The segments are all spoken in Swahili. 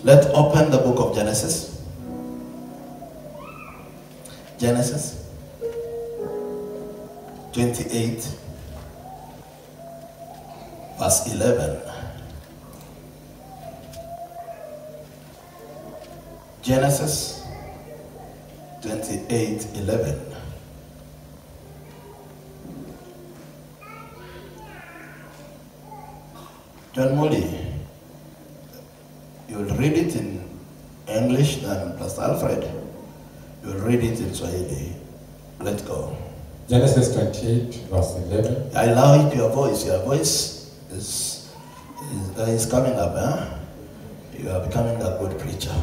Let's open the book of Genesis. Genesis 28 verse 11. Genesis 28:11. John Moody, you'll read it in English, then Pastor Alfred, you'll read it in Swahili. Let's go. Genesis 28 verse 11. I like your voice. Your voice is coming up, huh? You are becoming a good preacher.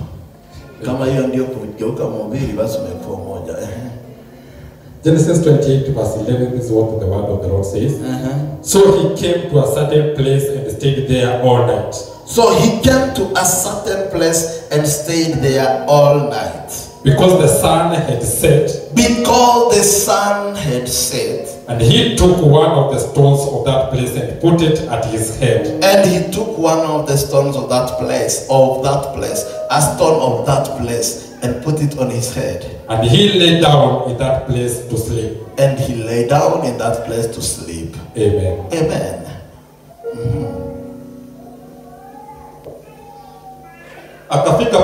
Kama hiyo ndio kugeuka mhubiri basi umekuwa mmoja. Genesis 28 verse 11 is what the word of the Lord says. So he came to a certain place and stayed there all night. So he came to a certain place and stayed there all night. Because the sun had set. Because the sun had set. And he took one of the stones of that place and put it at his head. And he took one of the stones of that place, a stone of that place, and put it on his head. And he lay down in that place to sleep. And he lay down in that place to sleep. Amen. Amen. Akafika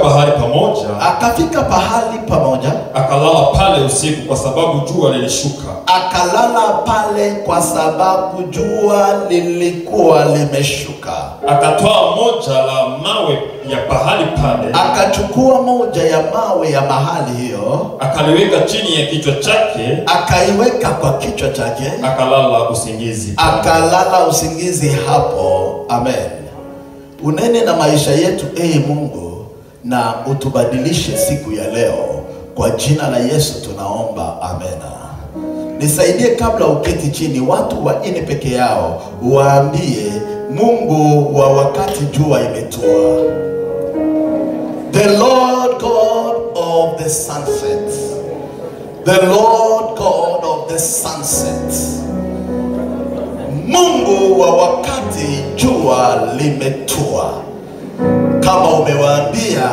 pahali pamoja. Akalala pale usiku kwa sababu jua lilishuka. Akalala pale kwa sababu jua lilikuwa limeshuka. Akatoa moja la mawe ya pahali pale. Akachukua moja ya mawe ya mahali hiyo. Akaliweka chini ya kichwa chake. Akaiweka kwa kichwa chake. Akalala usingizi. Akalala usingizi hapo. Amen. Unene na maisha yetu, Mungu, na utubadilishe siku ya leo. Kwa jina la Yesu tunaomba, amena. Nisaidie kabla uketi chini, watu waine peke yao, waambie Mungu wa wakati jua imetua. The Lord God of the sunset. The Lord God of the sunset. Mungu wa wakati jua limetua. Kama umewaambia,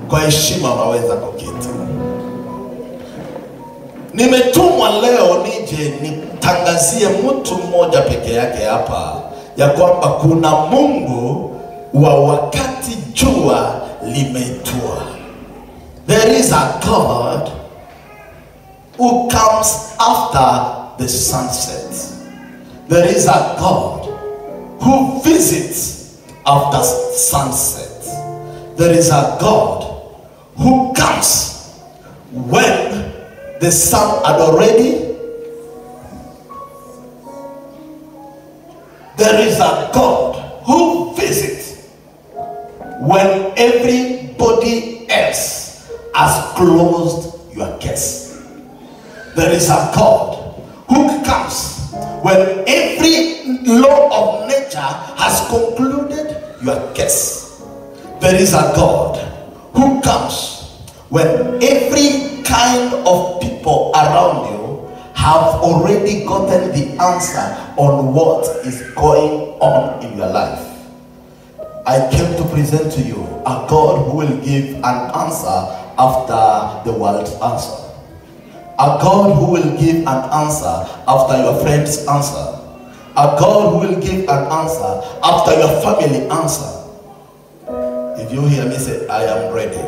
kwa heshima unaweza kuketi. Nimetumwa leo nije nitangazie mtu mmoja peke yake hapa ya kwamba kuna Mungu wa wakati jua limetua. There is a God who comes after the sunset. There is a God who visits after sunset. There is a God who comes when the sun had already. There is a God who visits when everybody else has closed your case. There is a God who comes when every law of nature has concluded your case. There is a God who comes when every kind of people around you have already gotten the answer on what is going on in your life. I came to present to you a God who will give an answer after the world's answer. A God who will give an answer after your friend's answer. A God who will give an answer after your family answer. If you hear me say, I am ready.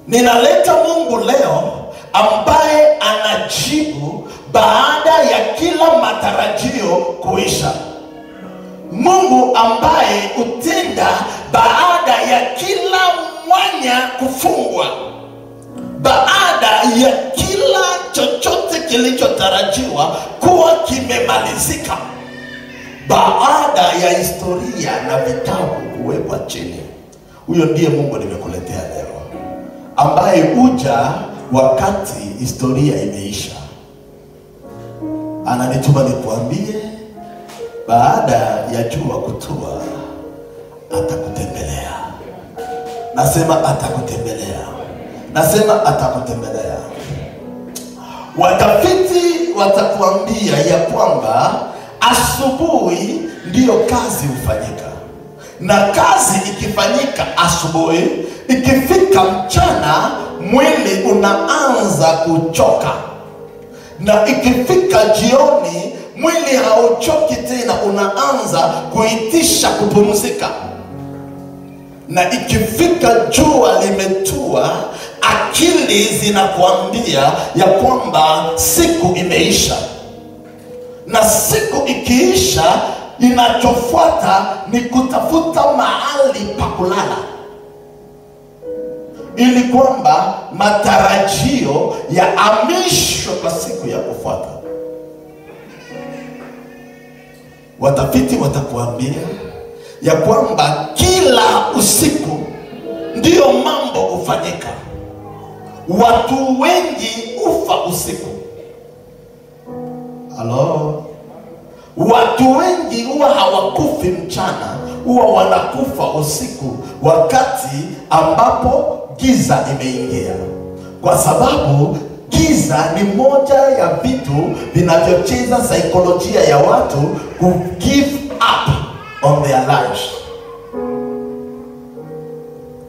Ninaleta Mungu leo ambaye anajibu baada ya kila matarajio kuisha. Mungu ambaye utenda baada ya kila mwanya kufungwa. Baada ya kila chochote kilichotarajiwa kuwa kimemalizika. Baada ya historia na vitabu kuwekwa chini. Huyo ndiye Mungu nimekuletea leo. Ambaye uja wakati historia imeisha. Ananituma nikuambie baada ya jua kutua atakutembelea. Nasema atakutembelea. Nasema atakutembelea. Watafiti watakuambia ya kwamba asubuhi ndiyo kazi hufanyika. Na kazi ikifanyika asubuhi, ikifika mchana mwili unaanza kuchoka, na ikifika jioni mwili hauchoki tena, unaanza kuitisha kupumzika. Na ikifika jua limetua, akili zinakuambia ya kwamba siku imeisha. Na siku ikiisha, inachofuata ni kutafuta mahali pa kulala, ili kwamba matarajio yahamishwe kwa siku ya kufuata. Watafiti watakuambia ya kwamba kila usiku ndio mambo hufanyika. Watu wengi ufa usiku. Halo? Watu wengi huwa hawakufi mchana, huwa wanakufa usiku, wakati ambapo giza imeingia. Kwa sababu giza ni moja ya vitu vinavyocheza saikolojia ya watu ku give up on their lives.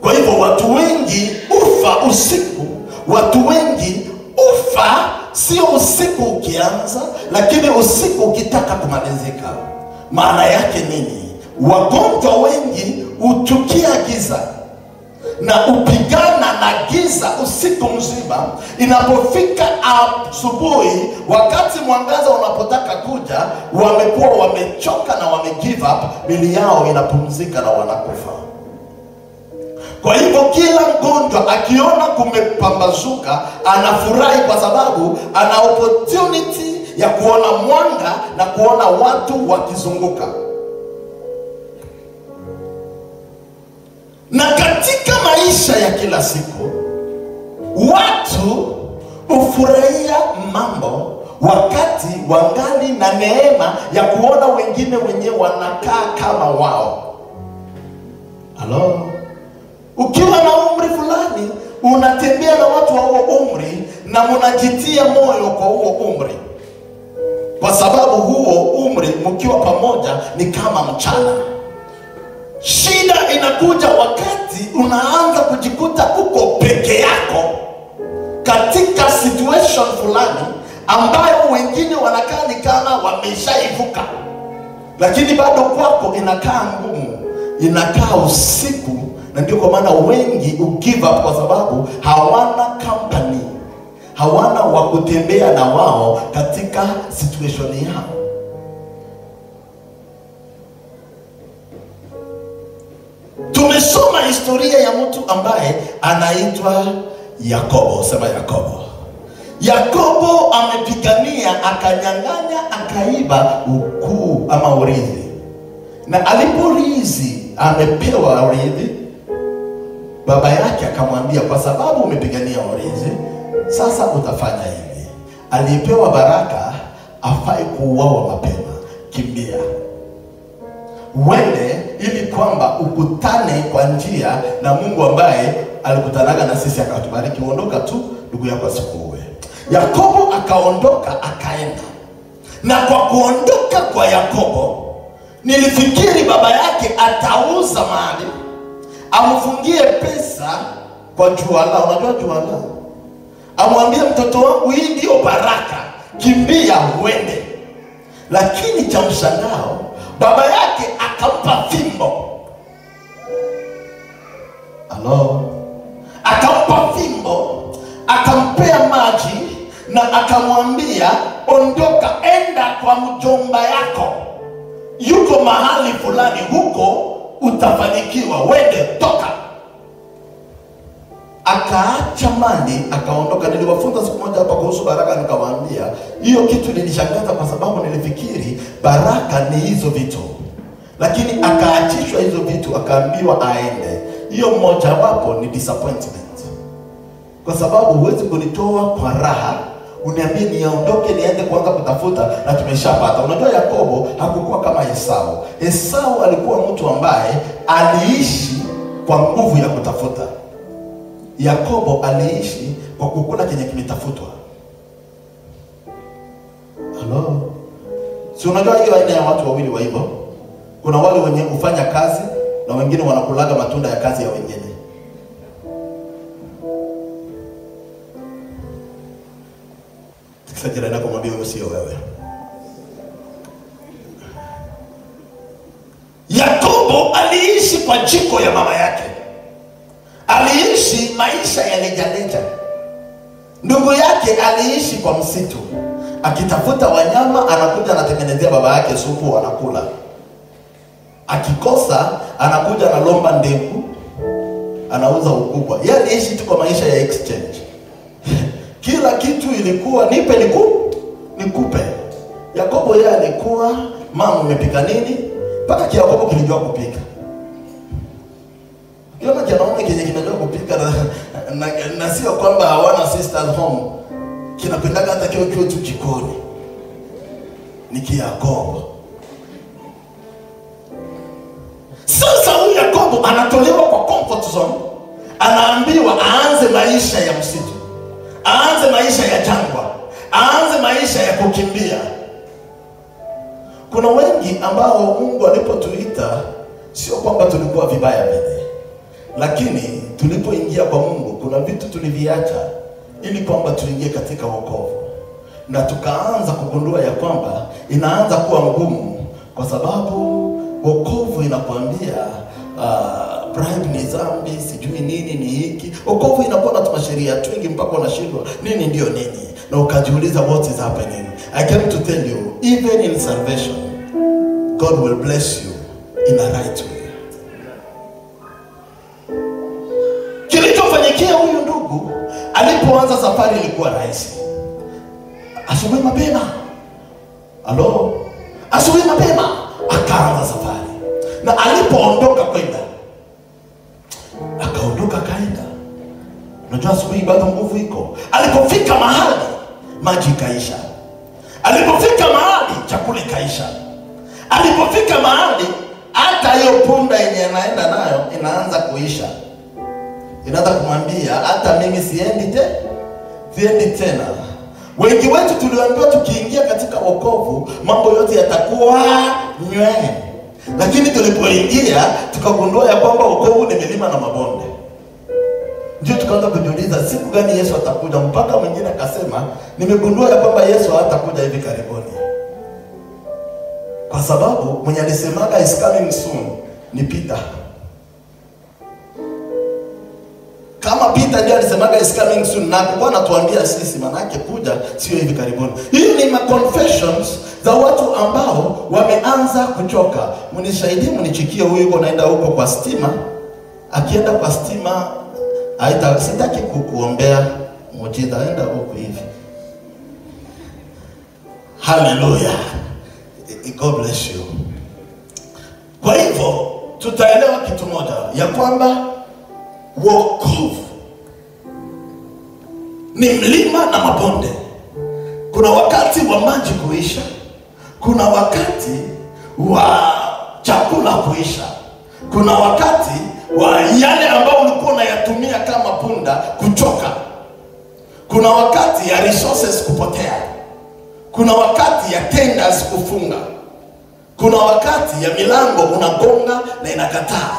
Kwa hivyo watu wengi ufa usiku. Watu wengi ufa sio usiku ukianza, lakini usiku ukitaka kumalizika. Maana yake nini? Wagonjwa wengi huchukia giza na upigana na giza usiku mzima. Inapofika asubuhi, wakati mwangaza unapotaka kuja, wamekuwa wamechoka na wamegive up, mili yao inapumzika na wanakufa. Kwa hivyo kila mgonjwa akiona kumepambazuka anafurahi, kwa sababu ana opportunity ya kuona mwanga na kuona watu wakizunguka. Na katika maisha ya kila siku, watu hufurahia mambo wakati wangali na neema ya kuona wengine wenyewe wanakaa kama wao. Halo? Ukiwa na umri fulani, unatembea na watu wa huo umri na munajitia moyo kwa huo umri, kwa sababu huo umri mkiwa pamoja ni kama mchana. Shida inakuja wakati unaanza kujikuta uko peke yako katika situation fulani ambayo wengine wanakaa ni kama wameshaivuka, lakini bado kwako inakaa ngumu, inakaa usiku. Na ndio kwa maana wengi give up, kwa sababu hawana company, hawana wa kutembea na wao katika situation yao. Tumesoma historia ya mtu ambaye anaitwa Yakobo. Sema Yakobo. Yakobo amepigania, akanyang'anya, akaiba ukuu ama urithi. Na aliporithi, amepewa urithi, baba yake akamwambia, kwa sababu umepigania urithi, sasa utafanya hivi. Alipewa baraka, afai kuuawa mapema, kimbia uende, ili kwamba ukutane kwa njia na Mungu ambaye alikutanaga na sisi akatubariki. Ondoka tu, ndugu yako asikuue. Yakobo akaondoka, akaenda. Na kwa kuondoka kwa Yakobo, nilifikiri baba yake atauza mali, amfungie pesa kwa juala. Unajua juala? Amwambie, mtoto wangu, hii ndio baraka, kimbia uende. Lakini cha mshangao, baba yake akampa fimbo. Halo? Akampa fimbo, akampea maji na akamwambia, ondoka, enda kwa mjomba yako, yuko mahali fulani, huko utafanikiwa, wende, toka. Akaacha mali, akaondoka. Niliwafunza siku moja hapa kuhusu baraka, nikawaambia hiyo kitu nilishangaza, kwa sababu nilifikiri baraka ni hizo vitu, lakini akaachishwa hizo vitu, akaambiwa aende. Hiyo mmoja wapo ni disappointment, kwa sababu huwezi kunitoa kwa raha uniambie niondoke niende kuanza kutafuta na tumeshapata. Unajua Yakobo hakukuwa kama Esau. Esau alikuwa mtu ambaye aliishi kwa nguvu ya kutafuta. Yakobo aliishi kwa kukula kenye kimetafutwa. Halo? Si unajua hiyo aina ya watu wawili wa hivyo? Kuna wale wenye kufanya kazi na wengine wanakulaga matunda ya kazi ya wengine. Sasa jirani yako mwambie, wewe sio wewe. Yakobo aliishi kwa jiko ya mama yake. Aliishi maisha ya leja. Ndugu yake aliishi kwa msitu. Akitafuta wanyama anakuja anatengenezea baba yake supu wanakula. Akikosa anakuja analomba ndengu, anauza ukubwa. Yeye aliishi tu kwa maisha ya exchange. Kila kitu ilikuwa nipe nikupe. Yakobo yeye alikuwa mama umepika nini? Mpaka Yakobo kilijua kupika. Kama kianaona kenye kinajua kupika na sio kwamba hawana sisters home. Kinapendaga hata kio tu jikoni. Ni Yakobo. Sasa huyu Yakobo anatolewa kwa comfort zone. Anaambiwa aanze maisha ya msitu. Aanze maisha ya jangwa. Aanze maisha ya kukimbia. Kuna wengi ambao Mungu alipotuita sio kwamba tulikuwa vibaya vile. Lakini tulipoingia kwa Mungu kuna vitu tuliviacha ili kwamba tuingie katika wokovu. Na tukaanza kugundua ya kwamba inaanza kuwa ngumu kwa sababu wokovu inakwambia bribe ni dhambi, sijui nini ni hiki. Wokovu inakuwa na tumasheria twingi mpaka unashindwa nini ndio nini. Na ukajiuliza what is happening. I came to tell you, even in salvation, God will bless you in a right way. Kilichofanyikia huyu ndugu alipoanza safari ilikuwa rahisi. Asubuhi mapema. Asubuhi mapema akaanza safari. Na alipoondoka kwenda, akaondoka kaenda. Unajua asubuhi bado nguvu iko. Alipofika mahali maji kaisha. Alipofika mahali chakula kaisha. Alipofika mahali hata hiyo punda yenye anaenda nayo inaanza kuisha. Inaanza kumwambia hata mimi siendi tena. Wengi wetu tuliambiwa tukiingia katika wokovu mambo yote yatakuwa nywe. Lakini tulipoingia tukagundua ya kwamba wokovu ni milima na mabonde. Ndio tukaanza kujiuliza siku gani Yesu atakuja. Mpaka mwingine akasema nimegundua ya kwamba Yesu hatakuja hivi karibuni. Kwa sababu mwenye alisemaga is coming soon ni Peter. Kama Peter ndiye alisemaga is coming soon na kwa anatuambia sisi manake kuja sio hivi karibuni. Hii ni confessions za watu ambao wameanza kuchoka. Mnishaidie mnichikie huyu yuko naenda huko kwa stima. Akienda kwa stima sitaki kukuombea muujiza, enda huko hivi. Hallelujah. God bless you. Kwa hivyo tutaelewa kitu moja ya kwamba wokovu ni mlima na mabonde. Kuna wakati wa maji kuisha, kuna wakati wa chakula kuisha, kuna wakati wa yale ambao ulikuwa unayatumia kama punda kuchoka, kuna wakati ya resources kupotea, kuna wakati ya tenders kufunga, kuna wakati ya milango unagonga na inakataa.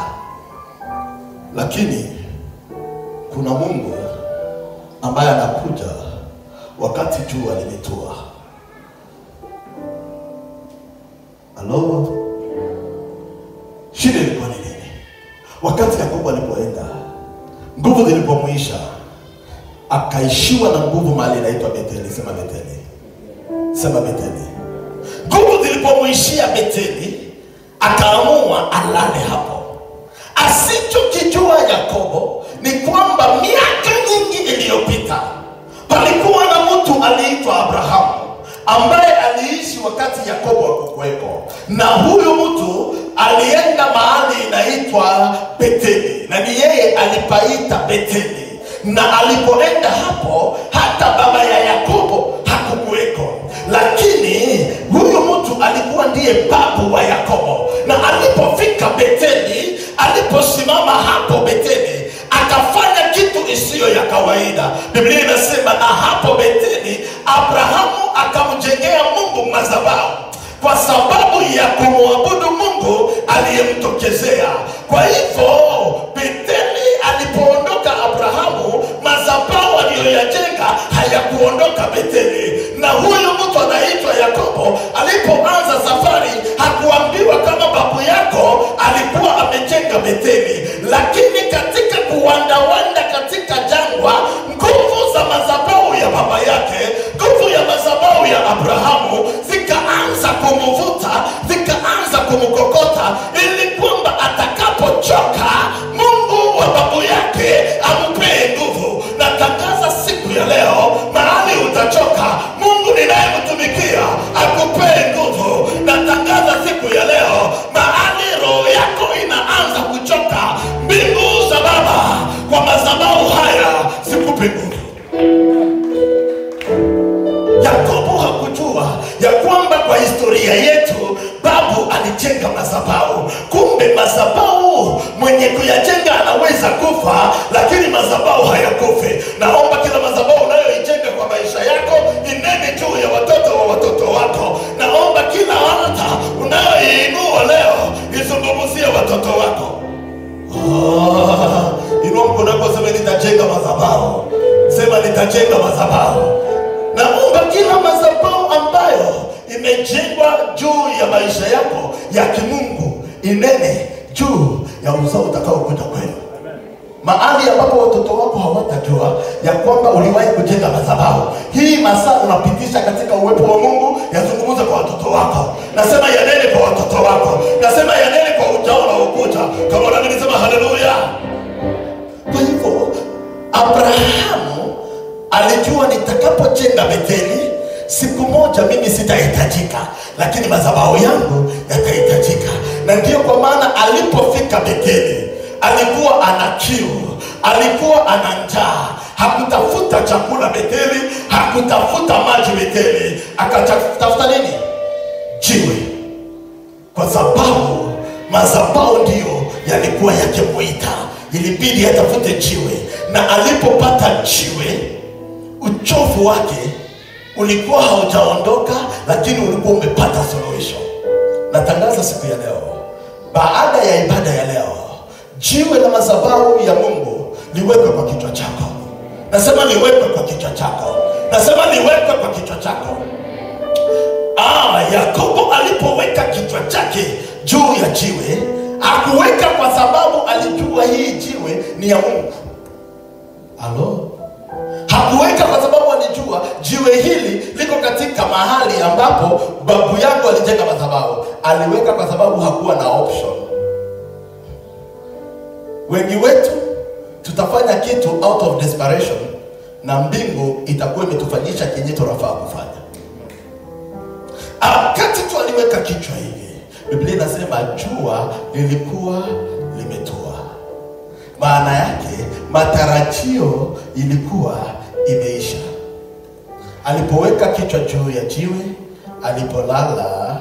Lakini kuna Mungu ambaye anakuja wakati jua limetua. Hello? Shida ilikuwa ni nini? Wakati Yakobo alipoenda, nguvu zilipomwisha, akaishiwa na nguvu mahali inaitwa Betheli. Sema Betheli. Sema Betheli. Nguvu zilipomwishia Betheli, akaamua alale hapo. Asichokijua Yakobo ni kwamba miaka nyingi iliyopita palikuwa na mtu aliitwa Abrahamu ambaye aliishi wakati Yakobo hakukuwepo. Na huyu mtu alienda mahali inaitwa Betheli, na ni yeye alipaita Betheli. Na alipoenda hapo hata baba ya Yakobo hakukuweko, lakini huyu mtu alikuwa ndiye babu wa Yakobo. Na alipofika Betheli, aliposimama hapo Betheli, akafanya kitu isiyo ya kawaida. Biblia inasema na hapo Betheli Abrahamu akamjengea Mungu madhabahu. Kwa sababu ya kumwabudu Mungu Mungu aliyemtokezea. Kwa hivyo Betheli alipoondoka Abrahamu, madhabahu aliyoyajenga hayakuondoka Betheli. Na huyu mtu anaitwa Yakobo alipoanza safari hakuambiwa kama babu yako alikuwa amejenga Betheli, lakini katika kuwandawanda katika jangwa, nguvu za madhabahu ya baba yake, nguvu ya madhabahu ya Abrahamu zikaanza kumvuta, zikaanza kumkokota, ili kwamba atakapochoka Mungu wa babu yake ampee nguvu. Natangaza siku ya leo, mahali utachoka, Mungu ninayemtumikia akupee nguvu. Natangaza siku ya leo, mahali roho yako inaanza kuchoka, mbingu za Baba kwa madhabahu haya zikupe nguvu. Yakobo hakujua ya kwamba kwa historia yetu babu alijenga madhabahu. Kumbe madhabahu mwenye kuyajenga anaweza kufa, lakini madhabahu hayakufi. Naomba kila madhabahu unayoijenga kwa maisha yako inene juu ya watoto wa watoto wako. Naomba kila altar unayoiinua leo izungumzie watoto wako. Inua mkono wako, sema nitajenga madhabahu. Sema nitajenga madhabahu. Naomba kila madhabahu ambayo imejengwa juu ya maisha yako ya kimungu inene juu ya uzao utakao kuja kwenu. Mahali ambapo watoto wako hawatajua ya kwamba uliwahi kujenga madhabahu. Hii masaa unapitisha katika uwepo wa Mungu, yazungumza kwa watoto wako. Nasema yanene kwa watoto wako. Nasema yanene kwa ujao na ukuja. Kama nami nisema haleluya. Kwa hivyo Abrahamu alijua nitakapojenga Betheli, siku moja mimi sitahitajika, lakini madhabahu yangu yatahitajika. Na ndio kwa maana alipofika Betheli alikuwa ana kiu, alikuwa ana njaa. Hakutafuta chakula Betheli, hakutafuta maji Betheli, akatafuta nini? Jiwe. Kwa sababu madhabahu ndio yalikuwa yakimuita, ilibidi atafute jiwe. Na alipopata jiwe, uchovu wake ulikuwa haujaondoka, lakini ulikuwa umepata suluhisho. Natangaza siku ya leo, baada ya ibada ya leo, jiwe la madhabahu ya Mungu liwekwe kwa kichwa chako. Nasema liwekwe kwa kichwa chako. Nasema liwekwe kwa kichwa chako. Yakobo alipoweka kichwa chake juu ya jiwe, hakuweka kwa sababu alijua hii jiwe ni ya Mungu. Halo? Hakuweka kwa sababu alijua jiwe hili liko katika mahali ambapo babu yangu alijenga madhabahu. Aliweka kwa sababu hakuwa na option. Wengi wetu tutafanya kitu out of desperation, na mbingu itakuwa imetufanyisha kenye tunafaa kufanya. Wakati tu aliweka kichwa hivi, Biblia inasema jua lilikuwa limetua. Maana yake matarajio ilikuwa imeisha. Alipoweka kichwa juu ya jiwe, alipolala,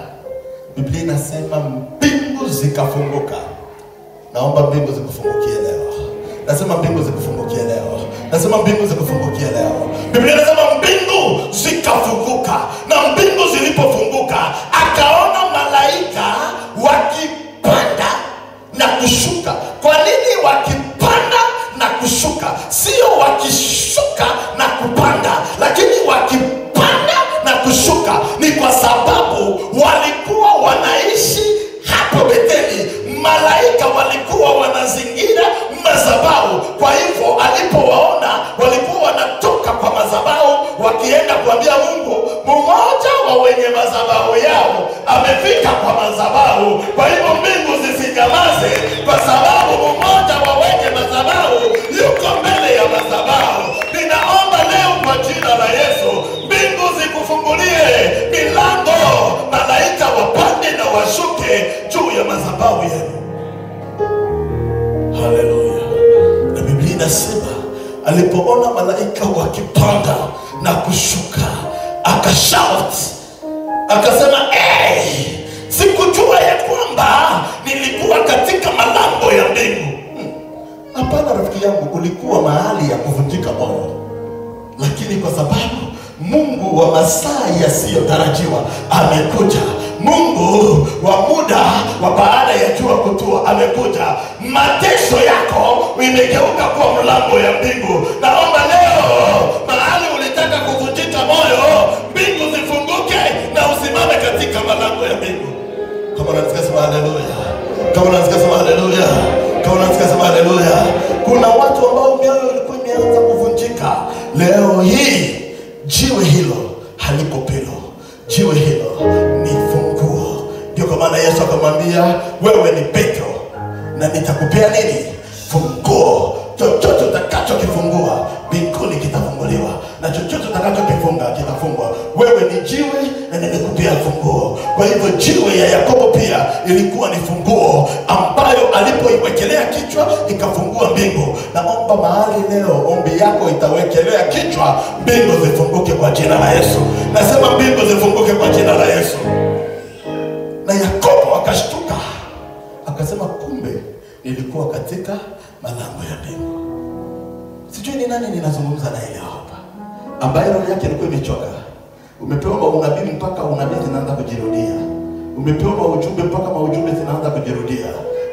Biblia inasema mbingu zikafunguka. Naomba mbingu zikufungukie leo. Nasema mbingu zikufungukie leo. Nasema mbingu zikufungukie leo. Biblia inasema mbingu zikafunguka, na mbingu zilipofunguka akaona malaika wakipanda na kushuka. Kwa nini wakipanda na kushuka? Sio wakishuka na kupanda, lakini wakipanda na kushuka. Ni kwa sababu walikuwa wanaishi hapo Betheli. Malaika walikuwa wanazingira madhabahu. Kwa hivyo alipowaona, walikuwa wanatoka kwa madhabahu wakienda kuambia Mungu, mmoja wa wenye madhabahu yao amefika kwa madhabahu. Kwa hivyo mbingu zisinyamaze, kwa sababu mmoja wa wenye madhabahu yuko mbele ya madhabahu. Ninaomba leo kwa jina la Yesu, mbingu zikufungulie milango, malaika wapande na washuke juu ya madhabahu yenu. Haleluya. Na Biblia inasema alipoona malaika wakipanda na kushuka, akashout, akasema, sikujua ya kwamba nilikuwa katika malango ya mbingu. Hapana rafiki yangu, ulikuwa mahali ya kuvunjika moyo, lakini kwa sababu Mungu wa masaa yasiyotarajiwa amekuja, Mungu wa muda wa baada ya jua kutua amekuja. Mateso yako imegeuka kwa mlango ya mbingu. Naomba leo mahali ulitaka kuvunjika moyo, mbingu zifunguke na usimame katika malango ya mbingu. Kama unasikia sema haleluya. Kama unasikia sema haleluya. Kama unasikia sema haleluya. Kuna watu ambao mioyo ilikuwa imeanza kuvunjika. Leo hii jiwe hilo haliko pilo. Jiwe hilo ni funguo. Ndio kwa maana Yesu akamwambia, wewe ni Petro na nitakupea nini? Funguo. Chochote utakachokifungua mbinguni kitafunguliwa, na chochote utakachokifunga kitafungwa. Wewe ni jiwe na nimekupea funguo. Kwa hivyo jiwe ya Yakobo pia ilikuwa ni funguo ambayo alipoiwekelea kichwa ikafungua mbingu. Naomba mahali leo ombi yako itawekelea kichwa, mbingu zifunguke kwa jina la Yesu. Nasema mbingu zifunguke kwa jina la Yesu. Na Yakobo akashtuka, akasema kumbe nilikuwa katika malango ya mbingu. Sijui ni nani ninazungumza na ile hapa, ambaye roho yake ilikuwa imechoka. Umepewa unabii mpaka unabii zinaanza kujirudia. Umepewa maujumbe mpaka maujumbe zinaanza kujirudia.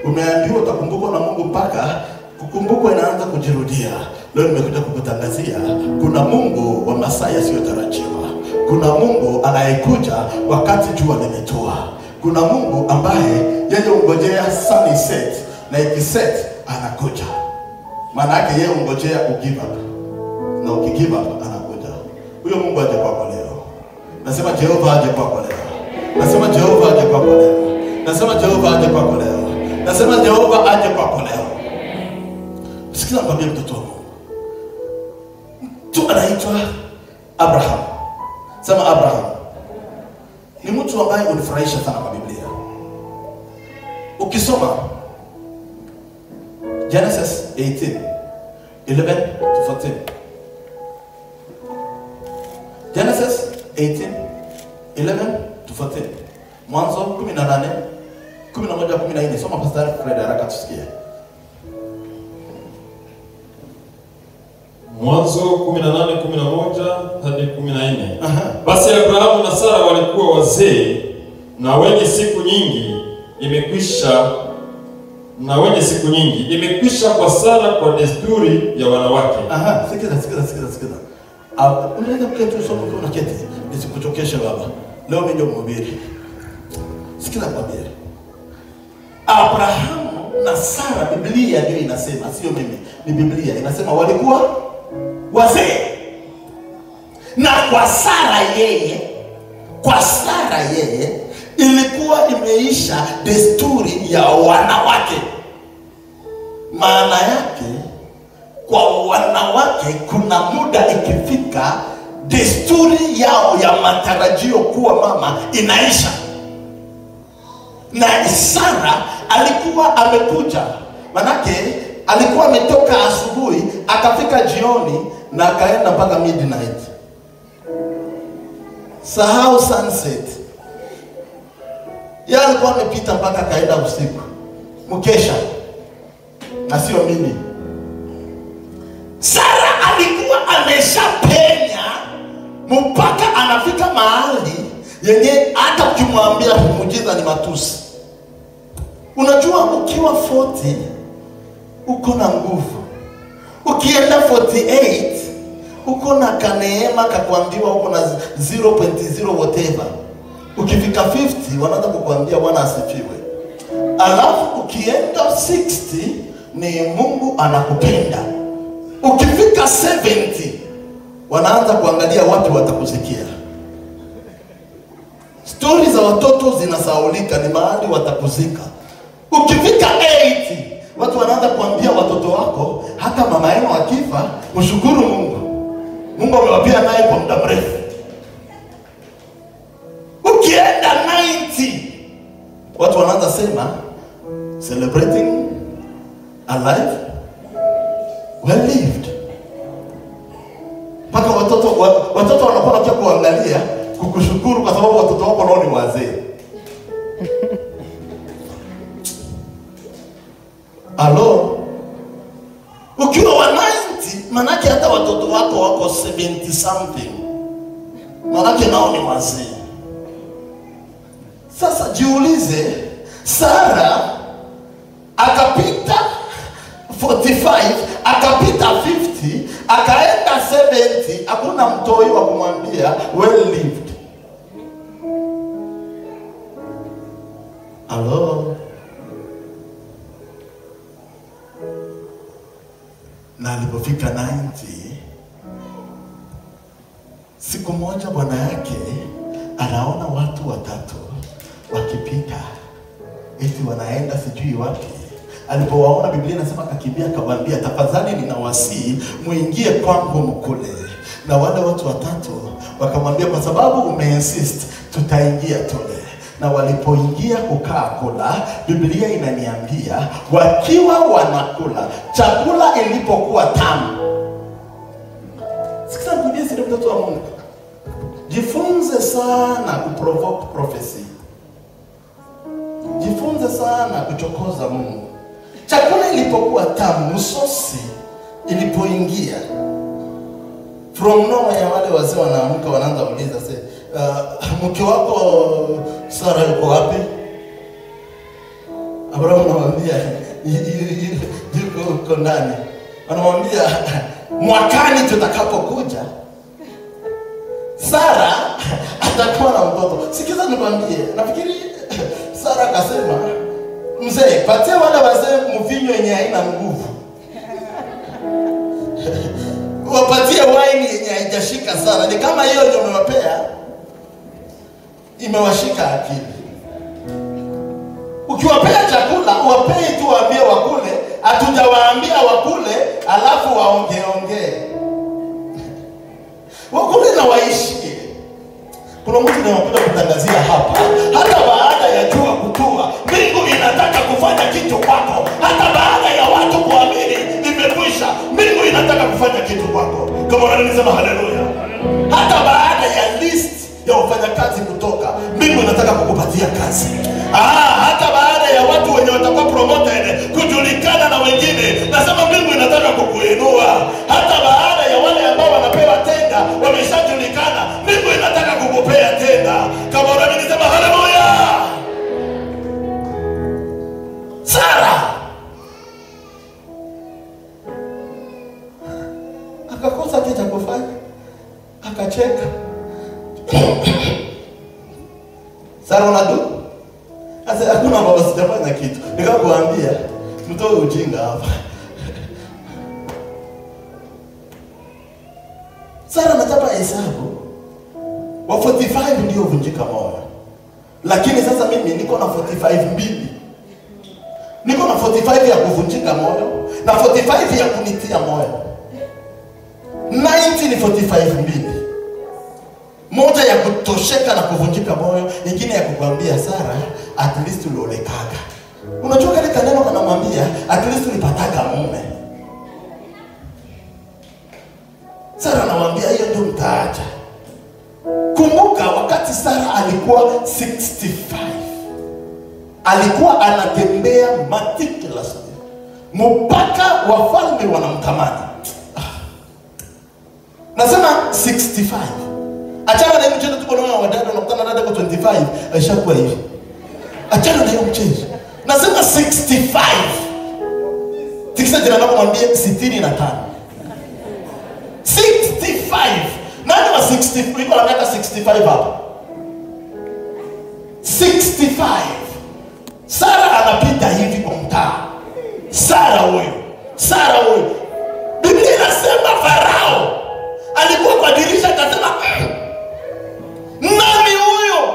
Umeambiwa utakumbukwa na Mungu mpaka kukumbukwa inaanza kujirudia. Leo nimekuja kukutangazia kuna Mungu wa masaa yasiyotarajiwa. Kuna Mungu anayekuja wakati jua limetua. Kuna Mungu ambaye yeye ungojea sun set, na ikiset anakuja. Maana yake yeye ungojea ugive up, na ukigive up anakuja. Huyo Mungu aje kwako leo. Nasema Jehova aje kwako leo. Nasema Jehova aje kwako leo. Nasema Jehova aje kwako leo. Nasema Jehova aje kwako leo. Sikiza nikwambie mtoto wangu. Mtu anaitwa Abraham. Sema Abraham. Ni mtu ambaye unifurahisha sana kwa Biblia. Ukisoma Genesis 18:11 to 14. Genesis 18:11 to 14. Mwanzo 18, 11, 14. Soma Pastor Fred haraka tusikie. Mwanzo 18:11 hadi 14. Basi Abrahamu na Sara walikuwa wazee na wenye siku nyingi, imekwisha kwa Sara kwa desturi ya wanawake. Sikiza. Unaweza kuketi usome kwa unaketi. Nisikuchokeshe baba. Leo mimi ndio mhubiri. Sikiza kwambie. Abrahamu na Sara, Biblia ndio inasema, sio mimi. Ni Biblia inasema walikuwa wazee. Na kwa Sara yeye ilikuwa imeisha desturi ya wanawake. Maana yake kwa wanawake kuna muda ikifika desturi yao ya matarajio kuwa mama inaisha. Na Sara alikuwa amekuja, manake alikuwa ametoka asubuhi akafika jioni na akaenda mpaka midnight. Sahau sunset. Yeye alikuwa amepita mpaka kaenda usiku. Mkesha. Na sio mimi. Sara alikuwa ameshapenya mpaka anafika mahali yenye hata ukimwambia muujiza ni matusi. Unajua ukiwa 40 uko na nguvu. Ukienda 48 uko na kaneema kakuambiwa uko na 0.0 whatever. Ukifika 50 wanaanza kukuambia Bwana asifiwe. Alafu ukienda 60 ni Mungu anakupenda. Ukifika 70 wanaanza kuangalia watu watakusikia. Stori za watoto zinasaulika, ni mahali watakuzika. Ukifika 80 watu wanaanza kuambia watoto wako, hata mama yenu akifa mshukuru Mungu. Mungu amewapia naye kwa muda mrefu. Ukienda 90 watu wanaanza sema celebrating a life well lived. Paka watoto wanakuwa kia kuangalia kukushukuru kwa sababu watoto wako nao ni wazee. Alo, ukiwa wa 90 manake hata watoto wako wako 70 something, manake nao ni wazee. Sasa jiulize, Sara akapita 45, akapita 50, akaenda 70, hakuna mtoi wa kumwambia well lived. Hello. Na alipofika 90, siku moja bwana yake anaona watu watatu wakipita, eti wanaenda sijui wapi. Alipowaona, Biblia inasema akakimbia akawaambia, tafadhali ninawasihi muingie kwangu mkule. Na wale watu watatu wakamwambia, kwa sababu umeinsist, tutaingia tule. Na walipoingia kukaa kula, Biblia inaniambia wakiwa wanakula, chakula ilipokuwa tamu. Sikiza nikwambie siri, mtoto wa Mungu, jifunze sana kuprovoke prophecy. Jifunze sana kuchokoza Mungu. Chakula ilipokuwa tamu, sosi ilipoingia, from nowhere wale wazee wanaamka wanaanza kuuliza, mke wako Sara yuko wapi? Abraham anamwambia yuko ndani. Anamwambia mwakani tutakapokuja Sara atakuwa na mtoto. Sikiza nikwambie, nafikiri Sara akasema, mzee, patia wale wazee mvinyo yenye haina nguvu. Wapatie wine yenye haijashika sana. Ni kama hiyo ndio umewapea, imewashika akili. Ukiwapea chakula, uwapei tu waambie wakule, hatujawaambia wakule alafu waongee. Wakule na waishi. Kuna mtu anayekuja kutangazia hapa, hata baada ya jua kutua, mbingu inataka kufanya kitu kwako. Hata baada ya watu kuamini imekwisha, mbingu inataka kufanya kitu kwako. Kama unanisema haleluya. Hata baada ya list ya wafanyakazi kutoka, mbingu inataka kukupatia kazi. Hata baada ya watu wenye watakuwa promoted kujulikana na wengine, nasema mbingu inataka kukuinua. Hata baada ya wale ambao wanapewa tenda wameshajulikana, mbingu inataka kukupea tenda. Kama unanisema haleluya. Sara akakosa kitu cha kufanya, akacheka. Sara unadu? Asa hakuna baba, sijafanya kitu. Nikakwambia mtoe ujinga hapa. Sara anataka hesabu wa 45 ndio vunjika moyo. Lakini sasa mimi niko na 45 mbili. Niko na 45 ya kuvunjika moyo na 45 ya kunitia moyo. 90 ni 45 mbili. Moja ya kutosheka na kuvunjika moyo, nyingine ya kukwambia Sara, at least uliolekaga. Unajua kile kaneno kanamwambia at least ulipataga mume. Sara anamwambia hiyo ndio mtaacha. Kumbuka wakati Sara alikuwa 65, alikuwa anatembea meticulously mpaka wafalme wanamtamani. Nasema 65. Achana na hiyo mchezo tuko nao, wadada wanakutana na dada kwa 25 aishakuwa hivi. Achana na hiyo mchezo. Nasema 65. Tikisa jina lako mwambie 65. 65. Nani wa 60? Iko anataka 65 hapa. 65. Sara anapita hivi kwa mtaa. Sara huyo. Biblia inasema Farao alikuwa kwa dirisha akasema, nani huyo?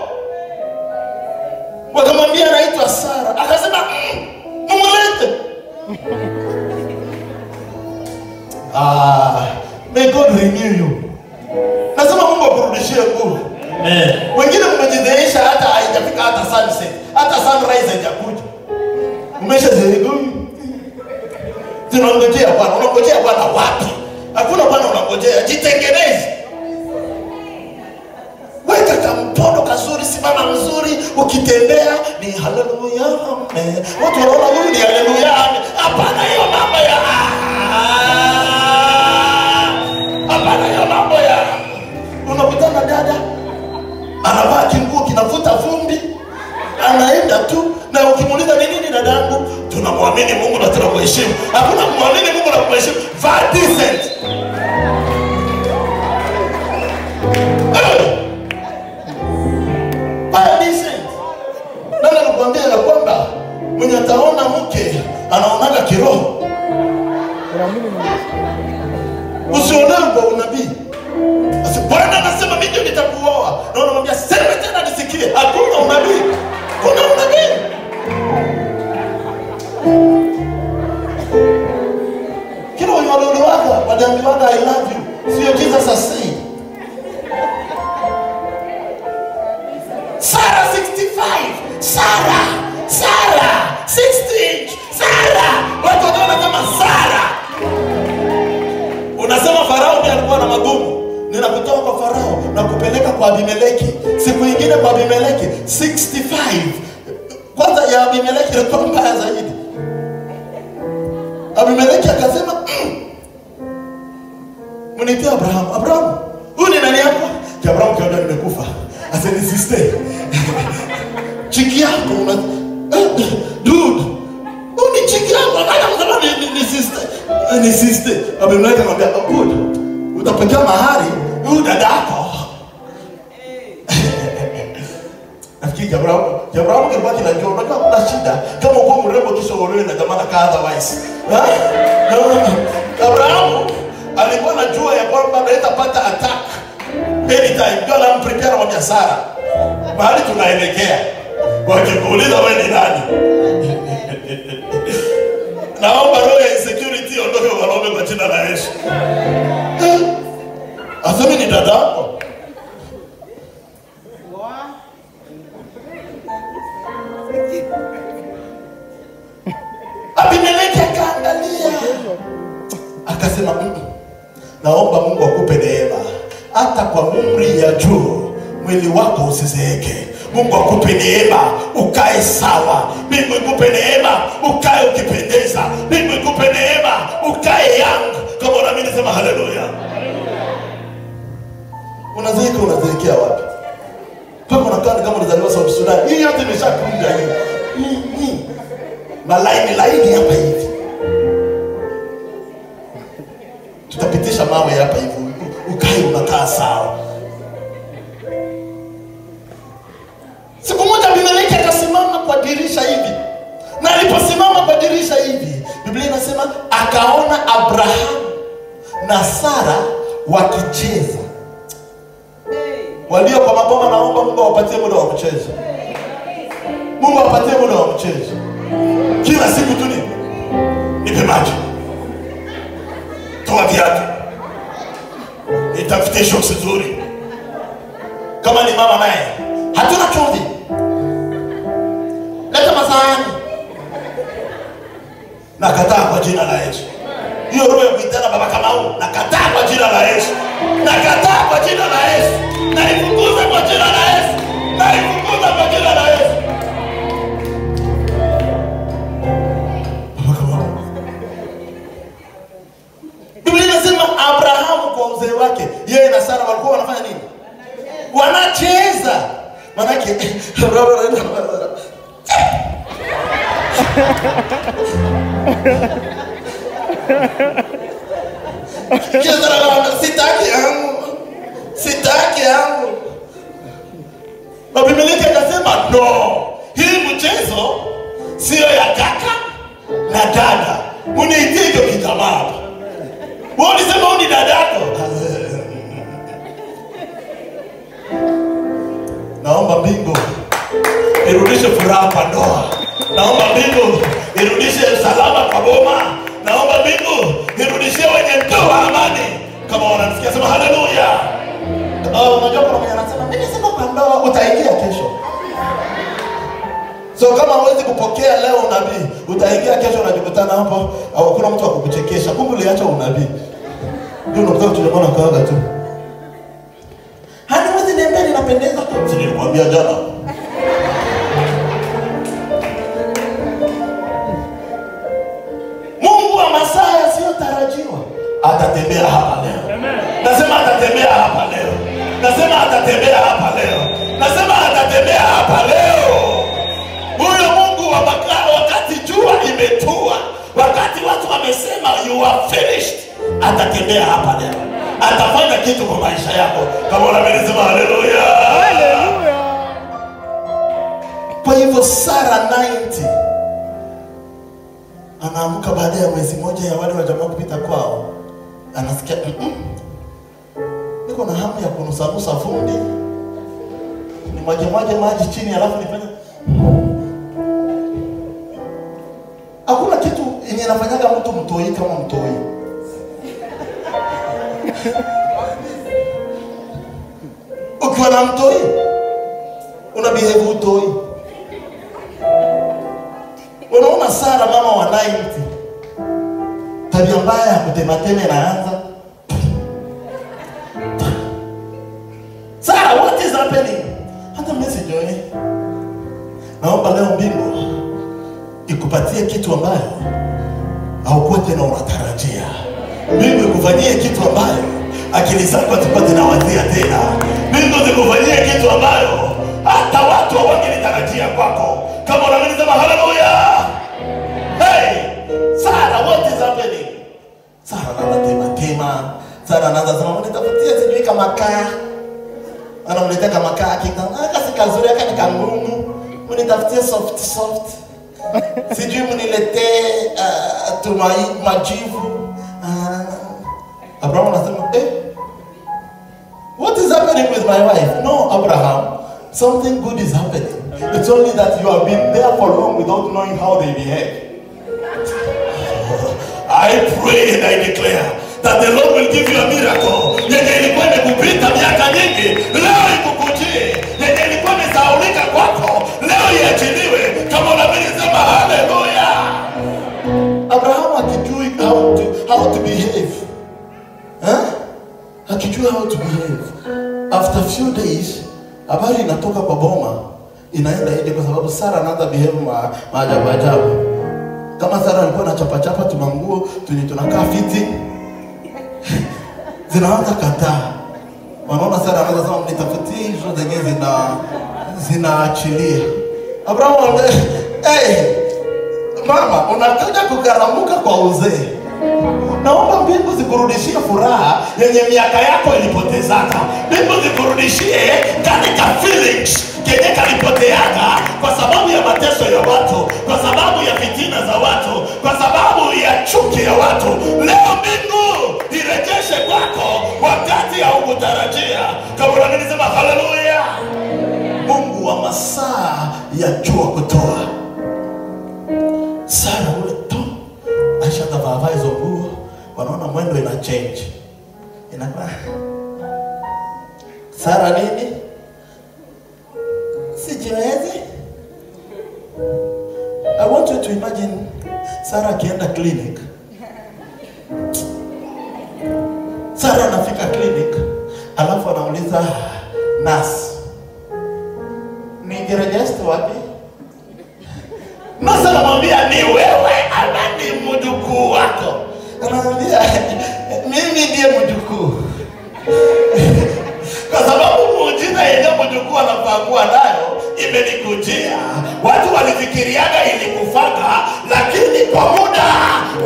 Wakamwambia anaitwa Sara. Akasema, mumulete. May God renew you. Nasema Mungu akurudishie nguvu. Wengine mmejidheesha hata haijafika hata sunset, hata sunrise haijakuja. Umeshazerigo. Tunangojea Bwana. Unangojea Bwana wapi? Hakuna Bwana unangojea. Jitengeneze. Weka kampono kazuri, simama mzuri, ukitembea ni haleluya amen. Watu wanaona huyu ni haleluya amen. Hapana hiyo mambo ya unakutana dada anavaa kinguo kinavuta vumbi, unaheshimu. Vaa decent. Nani anakuambia ya kwamba mwenye ataona mke anaonaga kiroho? Usionewe kwa unabii. Bwana anasema mimi ndio nitakuoa. Na unamwambia sema tena nisikie. Hakuna unabii. Kuna unabii. Kila wanaolewaga wanaambiwaga I love you. Sio Jesus asii. Sarah 65. Sarah 60. Sarah. Watu wanaona kama Sarah. Unasema Farao ndiye alikuwa na magumu. Ninakutoa kwa Farao na kupeleka kwa Abimeleki. Siku nyingine kwa Abimeleki 65. Kwanza ya Abimeleki ilikuwa mbaya zaidi. Abimeleki akasema mnitie Abraham. Abraham, huyu ni nani yako? Kia Abraham kaona nimekufa. Aseni sister. Chiki yako una dude. Huyu ni chiki yako. Anataka ni sister. Ni sister. Abimeleki akamwambia, "Good. Utapokea mahari huyu dadako." Nafikiri Abraham kilikuwa kinajua unajua kuna shida kama uko mrembo kisha uolewe na jamaa ka otherwise. Abraham alikuwa anajua ya kwamba atapata attack anytime. Ndio anamprepare kwa biashara. Mahali tunaelekea. Wakikuuliza wewe ni nani? Naomba roho ya insecurity ondoke kwa wanaume kwa jina la Yesu. Asemi ni dadako. Abimeleki akaangalia. Akasema naomba Mungu akupe neema. Hata kwa umri ya juu mwili wako usizeeke. Mungu akupe neema ukae sawa. Mungu akupe neema ukae ukipendeza. Mungu akupe neema ukae young. Kama unaamini sema haleluya. Unazeekea wapi? Kama unakaa kama unazaliwa South Sudan. Hii yote imeshakunja hii. Malaini hapa hivi. Tutapitisha mawe hapa hivi. Ukae unakaa sawa. Siku moja Abimeleki akasimama kwa dirisha hivi. Na aliposimama kwa dirisha hivi, Biblia inasema akaona Abraham na Sara wakicheza. Walio kwa maboma naomba Mungu awapatie muda wa kucheza. Mungu awapatie muda wa kucheza. Kila siku tu nipe maji. Toa viatu. Nitafute shoksi nzuri. Kama ni mama naye, hatuna chumvi. Leta masahani. Nakataa kwa jina la Yesu. Hiyo roho ya kuitana baba Kamau, nakataa kwa jina la Yesu. Nakataa kwa jina la Yesu. Naifukuza kwa jina la Yesu. Naifukuza kwa jina la Yesu. Baba Kamau. Biblia inasema Abrahamu kwa uzee wake, yeye na Sara walikuwa wanafanya nini? Wanacheza. Manake sitaki yangu. Na Abimeleki akasema no. Hii mchezo sio ya kaka na dada. Uniitie hiyo kitamaa. Wewe ulisema ni dadako. Naomba mbingu irudishe furaha kwa ndoa. Naomba mbingu irudishe salama kwa boma. Naomba mbingu irudishie wenye ndoa amani. Kama wanasikia sema haleluya. Unajua kuna mwenye anasema mimi siko kwa ndoa, utaingia kesho. So kama huwezi kupokea leo unabii, utaingia kesho unajikutana hapo au kuna mtu akukuchekesha. Kumbe uliacha unabii. Ndio unakuta tunaona kawaga tu. Hadi mwezi niambia ninapendeza tu. Nilikwambia jana. Mungu wa masaa yasiyotarajiwa atatembea hapa leo. Nasema atatembea hapa leo. Nasema atatembea hapa leo. Nasema atatembea hapa leo. Huyo Mungu wa wakati jua imetua, Wakati watu wamesema you are finished, atatembea hapa leo. Atafanya kitu kwa maisha yako. Kama unasema haleluya. Haleluya. Kwa hivyo Sara 90 anaamka baada ya mwezi mmoja ya wale wa jamaa kupita kwao. Anasikia niko na hamu ya kunusa fundi. Ni maji chini alafu nifanye. Hakuna kitu yenye anafanyaga mtu mtoi kama mtoi. Ukiwa na mtoi una behave utoi. Unaona Sara mama wa 90, tabia mbaya ya kutemateme inaanza. Sara, what is happening? Hata message yoye. Naomba leo mbingu ikupatie kitu ambayo haukuwa tena unatarajia. Mbingu ikufanyie kitu ambayo akili zako zipate na wazia tena. Mbingu zikufanyie kitu ambayo hata watu hawangelitarajia kwako. Kama unasema haleluya. Hey, Sara, what is happening? Sara anaanza tema. Sara anaanza sema nitafutia sijui kama kaa. Anamletea kama kaa akasi kazuri akani kangumu. Mnitafutie soft. Sijui mniletee majivu. Abraham anasema, what is happening with my wife? No, Abraham, something good is happening. It's only that you have been there for long without knowing how they behave. I pray and I declare that the Lord will give you a miracle. Yenye ilikuwa imekupita miaka nyingi, leo ikukujie. Yenye ilikuwa imesahaulika kwako, leo iachiliwe. Kama unasema haleluya. Abraham akijui how to behave. Akijua how to behave. After few days, habari inatoka kwa boma, inaenda nje kwa sababu Sara anaanza behave maajabu. Kama Sara alikuwa na chapa tumanguo, tunakaa fiti. Zinaanza kataa. Wanaona Sara anaanza sema mnitafutie hizo zenyewe zinaachilia. Abraham mama, unataka kugaramuka kwa uzee. Naomba mbingu zikurudishie furaha yenye miaka yako ilipotezaka. Mbingu zikurudishie katika feelings kenye kalipoteaga kwa sababu ya mateso ya watu, kwa sababu ya fitina za watu, kwa sababu ya chuki ya watu. Leo mbingu irejeshe kwako wakati haukutarajia. Kama unasema haleluya. Mungu wa masaa yajua kutoa. Sara ule Aisha tavaa hizo nguo, wanaona mwendo ina change. Inakuwa Sara nini? Sijiwezi. I want you to imagine Sara akienda clinic. Sara anafika clinic, alafu anauliza nurse, "Nigerejeste wapi?" Nasa anamwambia ni wewe ama ni mjukuu wako? Anamwambia mimi ndiye mjukuu. Kwa sababu muujiza yenye mjukuu anafagua nayo imenikujia. Watu walifikiriaga ilikufaka, lakini kwa muda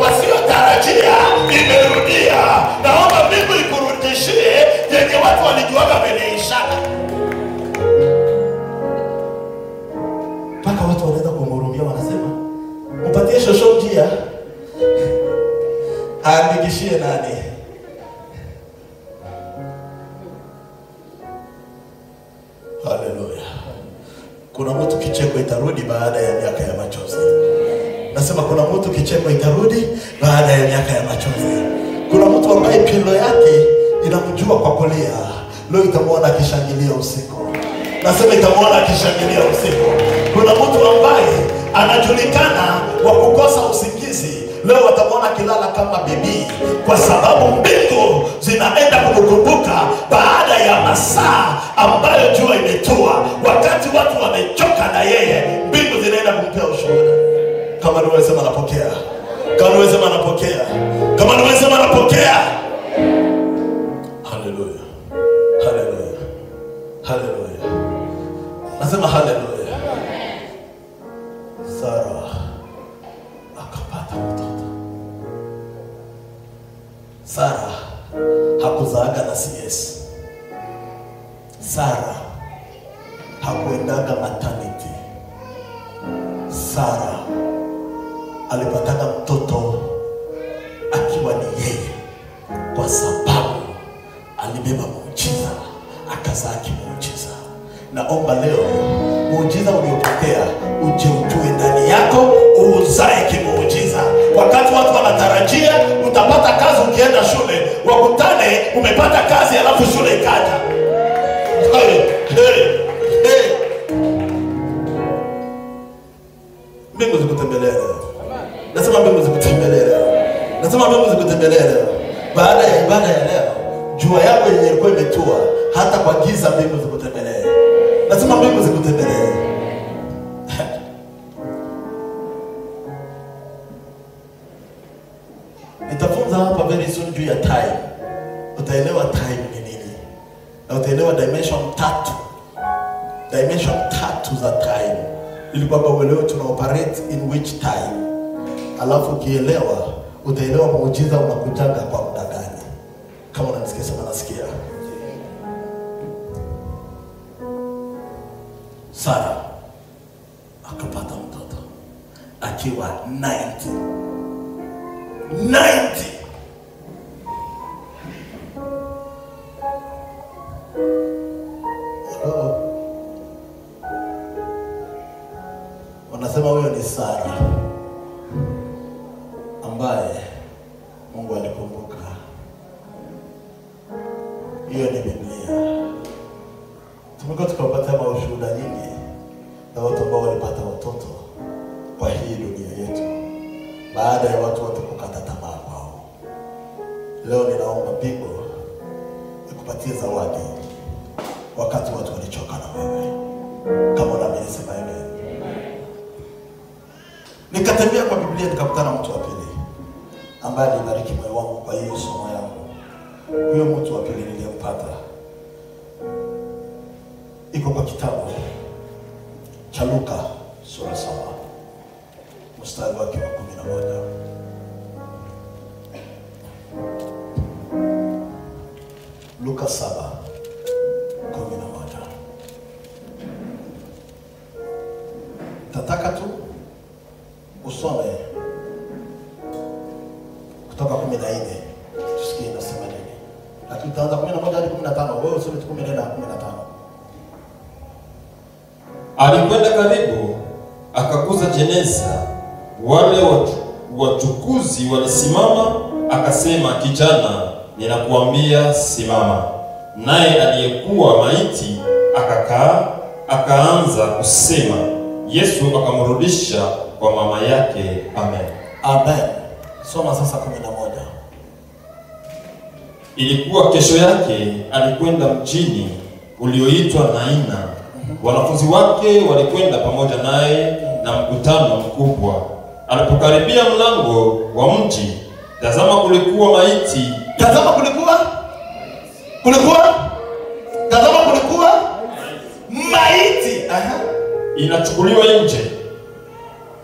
wasiotarajia imerudia. Naomba mbingu ikurudishie yenye watu walijuaga imeishaka. Paka watu wanaweza kumhurumia, wanasema mpatie shosho njia aandikishie nani. Haleluya. Kuna mtu kicheko itarudi baada ya miaka ya machozi. Nasema kuna mtu kicheko itarudi baada ya miaka ya machozi. Kuna mtu ambaye pilo yake inamjua kwa kulia, leo itamwona akishangilia usiku. Nasema itamwona akishangilia usiku. Kuna mtu ambaye anajulikana wa kukosa usingizi, leo watamwona kilala kama bibi, kwa sababu mbingu zinaenda kukumbuka baada ya masaa ambayo jua imetua. Wakati watu wamechoka na yeye, mbingu zinaenda kumpea ushuhuda. Kama niwe sema napokea. Kama niwe sema napokea. Kama niwe sema napokea. Haleluya. Haleluya. Haleluya. Nasema haleluya. Sara akapata mtoto. Sara hakuzaaga na CS. Sara hakuendaga maternity. Sara alipataka mtoto akiwa ni yeye, kwa sababu alibeba muujiza, akazaa kimuujiza. Naomba leo muujiza uliopotea uje ujue ndani yako, uzae kimuujiza. Wakati watu wanatarajia utapata kazi ukienda shule, wakutane umepata kazi alafu shule ikaja. Mbingu zikutembelea leo. Nasema mbingu zikutembelea leo. Nasema mbingu zikutembelea leo. Baada ya ibada ya leo, jua yako yenye ilikuwa imetua, hata kwa giza mbingu zikutembelee. Nasema mbingu zikutembelee. Nitafunza hapa very soon juu ya time. Utaelewa time ni nini. Na utaelewa dimension tatu. Dimension tatu za time. Ili kwamba uelewe tuna operate in which time. Alafu ukielewa, utaelewa muujiza unakujaga kwa muda gani. Kama unanisikia sema nasikia. Sara akapata mtoto akiwa 90. Wanasema huyo ni Sara ambaye Mungu alikumbuka. Hiyo ni Biblia. Tumekuwa tukapata ushuhuda nyingi na watu ambao walipata watoto kwa hii dunia yetu baada ya watu wote kukata tamaa kwao. Leo ninaomba mbingu ikupatie zawadi wakati watu walichoka na wewe. Kama unaamini sema amen. Nikatembea kwa Biblia nikakutana mtu wa pili ambaye alibariki moyo wangu kwa hiyo somo yangu. Huyo mtu wa pili niliyempata iko kwa kitabu cha Luka sura 7 mstari wake wa 11. Luka 7:11. Tataka tu usome kutoka 14. Tusikie inasema nini. Lakini tutaanza 11 hadi 15. Wewe usome 14 na 15. Alikwenda karibu, akaguza jeneza. Wale wachukuzi walisimama, akasema, kijana, ninakuambia simama. Naye aliyekuwa maiti akakaa, akaanza kusema. Yesu akamrudisha kwa mama yake. Amen. Amen. Soma sasa 11. Ilikuwa kesho yake, alikwenda mjini ulioitwa Naina. Wanafunzi wake walikwenda pamoja naye na mkutano mkubwa. Alipokaribia mlango wa mji, tazama kulikuwa maiti. Tazama kulikuwa maiti. Inachukuliwa nje.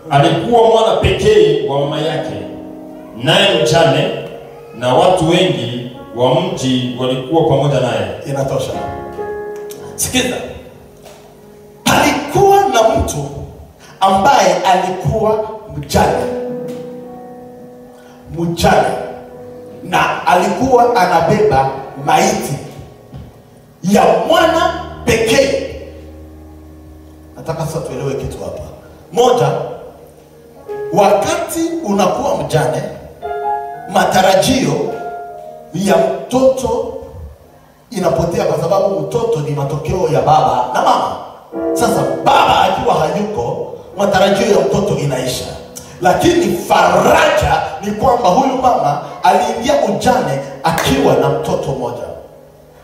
Alikuwa mwana pekee wa mama yake, naye mjane, na watu wengi wa mji walikuwa pamoja naye. Inatosha. Sikiza. Palikuwa na mtu ambaye alikuwa mjane na alikuwa anabeba maiti ya mwana pekee. Nataka sasa tuelewe kitu hapa. Moja, wakati unakuwa mjane, matarajio ya mtoto inapotea, kwa sababu mtoto ni matokeo ya baba na mama. Sasa baba akiwa hayuko, matarajio ya mtoto inaisha. Lakini faraja ni kwamba huyu mama aliingia ujane akiwa na mtoto mmoja.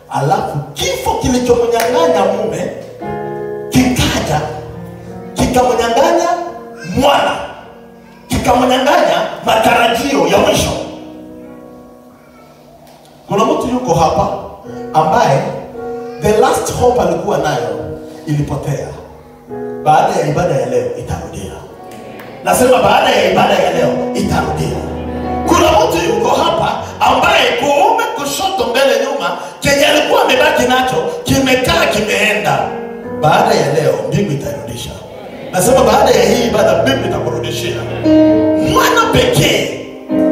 Alafu kifo kilichomnyang'anya mume kikaja kikamnyang'anya mwana, kikamnyang'anya matarajio ya mwisho. Kuna mtu yuko hapa ambaye the last hope alikuwa nayo ilipotea. Baada ya ibada ya leo itarudia. Nasema baada ya ibada ya leo itarudia. Kuna mtu yuko hapa ambaye baada ya leo mbingu itarudisha. Nasema baada ya hii ibada mbingu itakurudishia. Mwana pekee,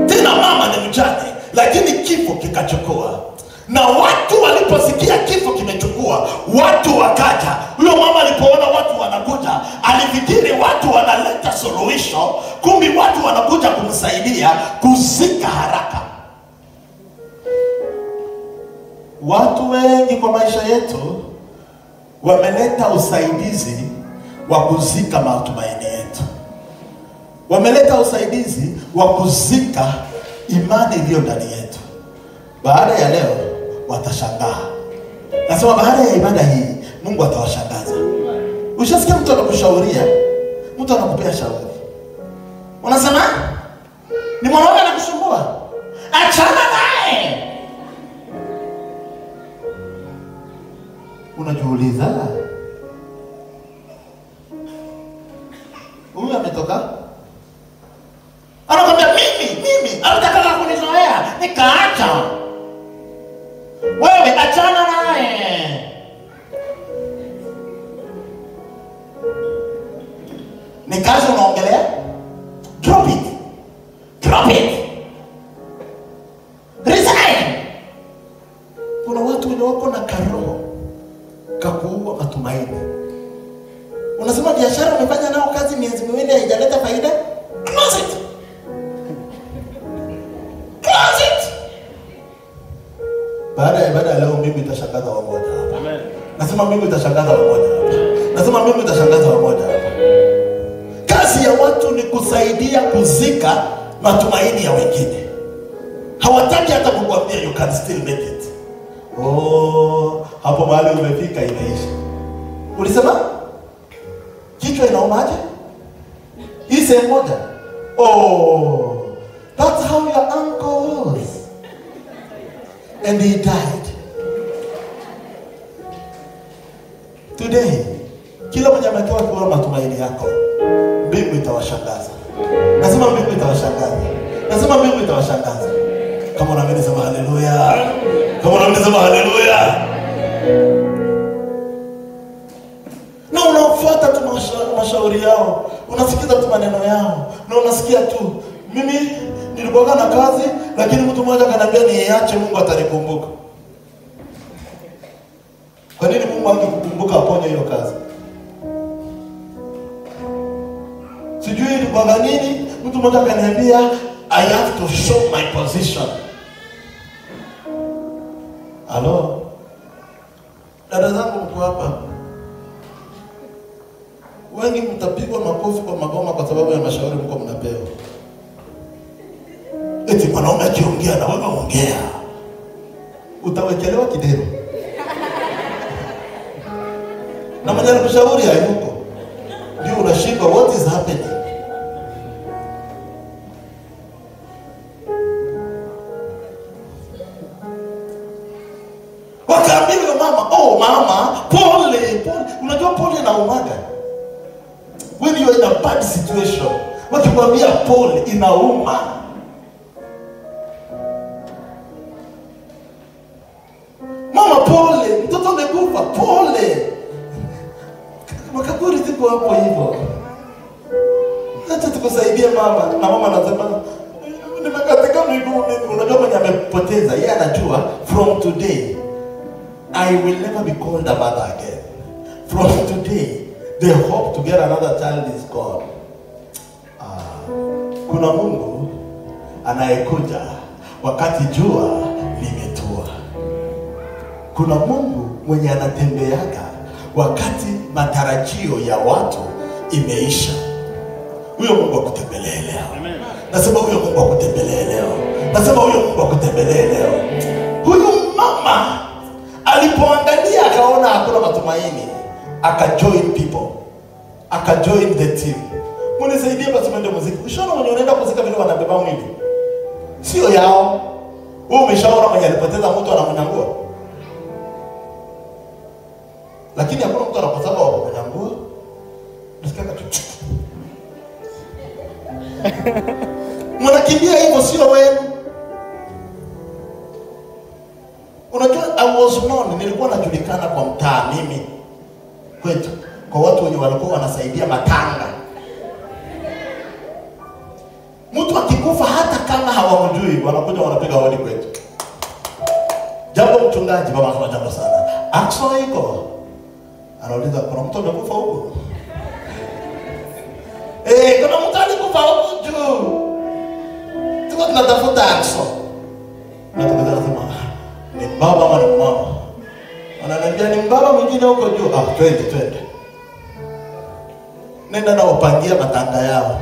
tena mama ni mjane, lakini kifo kikachukua. Na watu waliposikia kifo kimechukua, watu wakaja. Huyo mama alipoona watu wanakuja, alifikiri watu wanaleta suluhisho, kumbe watu wanakuja kumsaidia kuzika haraka. Watu wengi kwa maisha yetu wameleta usaidizi wa kuzika matumaini yetu. Wameleta usaidizi wa kuzika imani iliyo ndani yetu. Baada ya leo watashangaa. Nasema baada ya ibada hii Mungu atawashangaza. Ushasikia mtu anakushauria, mtu anakupea shauri, unasema ni mwanaume anakusumbua, achana naye. Unajiuliza, huyu ametoka? Anakwambia mimi anataka kunizoea, nikaacha. Wewe achana naye. Ni kazi unaongelea? Drop it. Resign. Kuna watu wenye wako na karoho kakuua matumaini. Unasema biashara umefanya nao kazi miezi miwili haijaleta faida? Close it. Baada ya ibada leo mbingu itashangaza wamoja hapa. Amen. Nasema mbingu itashangaza wamoja hapa. Nasema mbingu itashangaza wamoja hapa. Kazi ya watu ni kusaidia kuzika matumaini ya wengine. Hawataki hata kukuambia you can still make it. Hapo mahali umefika imeisha. Ulisema? Kichwa inaumaje? Hii sehemu moja. That's how your uncle was. And he died. Today, kila mwenye amekewa kuona matumaini yako, mbingu itawashangaza. Nasema mbingu itawashangaza. Nasema mbingu itawashangaza. Kama unaamini sema haleluya. Kama unaamini sema haleluya. Na unafuata tu mashauri yao. Unasikiza tu maneno yao. Na unasikia tu, mimi nilikuwa na kazi lakini mtu mmoja akaniambia niache, Mungu atanikumbuka. Kwa nini Mungu angekukumbuka aponye hiyo kazi? Sijui ilikuwa nini, mtu mmoja akaniambia I have to show my position. Hello? Dada zangu mko hapa. Wengi mtapigwa makofi kwa magoma kwa sababu ya mashauri mko mnapewa. Eti mwanaume akiongea na wewe ongea, utawekelewa kidero. Na mwenye anakushauri hayuko, ndio unashindwa what is happening. Wakaambia mama, pole. Unajua pole na umaga. When you are in a bad situation, wakikwambia pole inauma. Mama pole, mtoto amekufa, pole. Makaburi ziko hapo hivyo. Acha tukusaidie mama. Na mama anasema nimekatika miguu. Unajua mwenye amepoteza, yeye anajua from today I will never be called a mother again. From today the hope to get another child is gone. Kuna Mungu anayekuja wakati jua limetua. Kuna Mungu mwenye anatembeaga wakati matarajio ya watu imeisha. Huyo Mungu akutembelee leo. Amen. Nasema huyo Mungu akutembelee leo. Nasema huyo Mungu akutembelee leo. Huyu mama alipoangalia akaona hakuna matumaini, akajoin people. Akajoin the team. Munisaidie basi mwende muziki. Ushaona mwenye unaenda kuzika vile wanabeba mwili? Sio yao. Wewe umeshaona mwenye alipoteza mtu anamnyangua? Lakini hakuna mtu anapotaka wa kunyangua. Nasikia kitu. Mnakimbia hivyo sio wewe. Unajua I was known, nilikuwa najulikana kwa mtaa mimi. kwetu kwa watu wenye walikuwa wanasaidia matanga. Mtu akikufa hata kama hawamjui wanakuja wanapiga hodi kwetu. Jambo mchungaji, baba anasema jambo sana. Akso iko. Anauliza kuna mtu amekufa huko? Kuna mtu alikufa huko juu. Tuko tunatafuta Akso. Na tukasema ni baba ama ni mama? Ananiambia ni baba mwingine huko juu. Twende. Nenda na upangia matanga yao.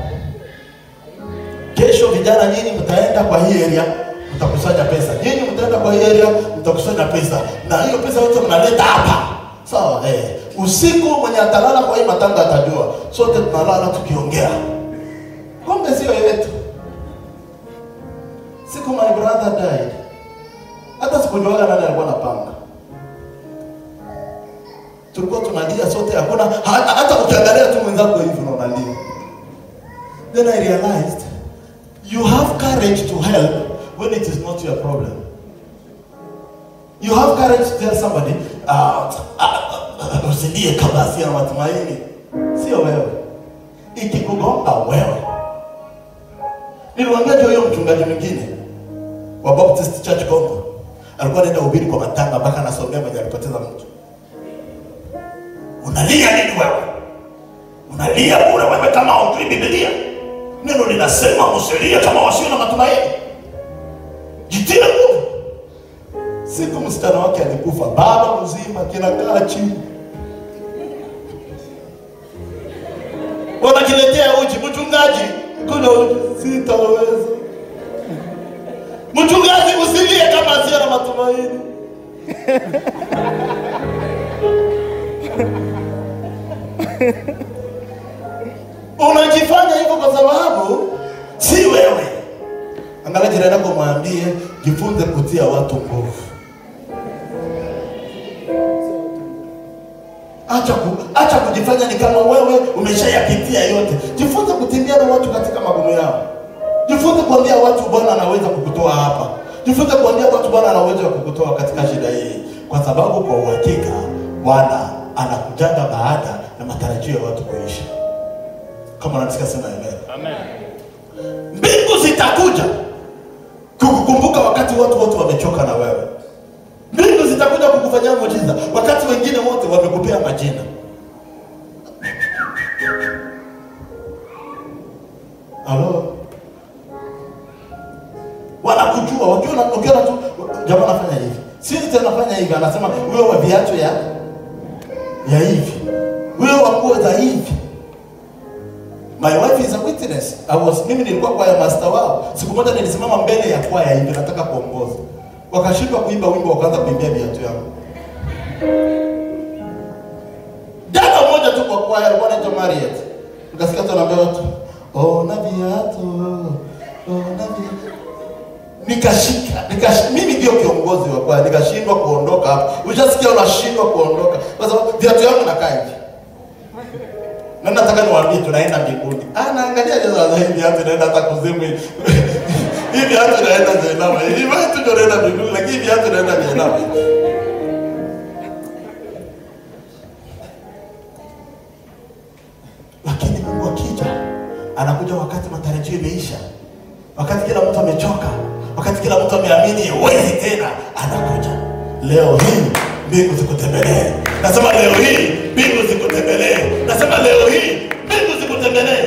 Kesho vijana nyinyi mtaenda kwa hii area, mtakusanya pesa. Nyinyi mtaenda kwa hii area, mtakusanya pesa. Na hiyo pesa yote mnaleta hapa. Sawa, usiku mwenye atalala kwa hii matanga atajua. Sote tunalala tukiongea. Kumbe sio yetu. Siku my brother died. Hata sikujuaga nani alikuwa anapanga. Tulikuwa tunalia sote, hakuna hata ukiangalia tu mwenzako hivi unalia. Then I realized you have courage to help when it is not your problem. You have courage to tell somebody, usilie kama sina matumaini. Sio wewe. Ikikugonga wewe. Niliwaambia huyo mchungaji mwingine wa Baptist Church Congo. Alikuwa anaenda kuhubiri kwa matanga mpaka anasomea mwenye alipoteza mtu. Unalia nini wewe? Unalia bure wewe kama hujui Biblia. Neno linasema msilie kama wasio na matumaini. Jitie nguvu. Siku msichana wake alikufa, baba mzima kinakaa chini. Wanakiletea uji, mchungaji, kuna uji, sitaweza. Mchungaji usilie kama sio na matumaini. Unajifanya hivyo kwa sababu si wewe. Angalia jirani yako mwambie jifunze kutia watu nguvu. Acha kujifanya ni kama wewe umeshayapitia yote. Jifunze kutembea na watu katika magumu yao. Jifunze kuambia watu Bwana anaweza kukutoa hapa. Jifunze kuambia watu Bwana anaweza kukutoa katika shida hii, kwa sababu kwa uhakika Bwana anakujaga baada ya matarajio ya watu kuishi. Kama unasikia sema amen. Amen. Mbingu zitakuja kukukumbuka wakati watu wote wamechoka na wewe. Mbingu zitakuja kukufanyia muujiza wakati wengine wote wamekupea majina. Halo. Wanakujua, wakiona tu jamaa anafanya hivi. Sisi tena anafanya hivi, anasema wewe wa viatu ya hivi. Wewe wa nguo za hivi. My wife is a witness. Mimi nilikuwa kwa ya master wao. Siku moja nilisimama mbele ya kwaya hivi nataka kuongoza. Wakashindwa kuimba wimbo, wakaanza kuimbia viatu yangu. Dada mmoja tu kwa kwaya alikuwa anaitwa Mariet. Nikasikia tu anaambia watu, "Oh, na viatu. Oh, na viatu." Nikashika. Mimi ndio kiongozi wa kwaya, nikashindwa kuondoka hapo. Unasikia unashindwa kuondoka kwa sababu viatu yangu nakaa hivi. Na nataka niwaambie tunaenda mbinguni. Naangalia jaza hivi hata naenda hata kuzimu. Hivi hata naenda jehanamu. Hivi watu ndio naenda mbinguni, lakini hivi hata naenda jehanamu. Lakini Mungu akija, anakuja wakati matarajio yameisha. Wakati kila mtu amechoka, wakati kila mtu ameamini wewe tena anakuja. Leo hii mbingu zikutembelee. Nasema leo hii mbingu zikutembelee. Nasema leo hii mbingu zikutembelee.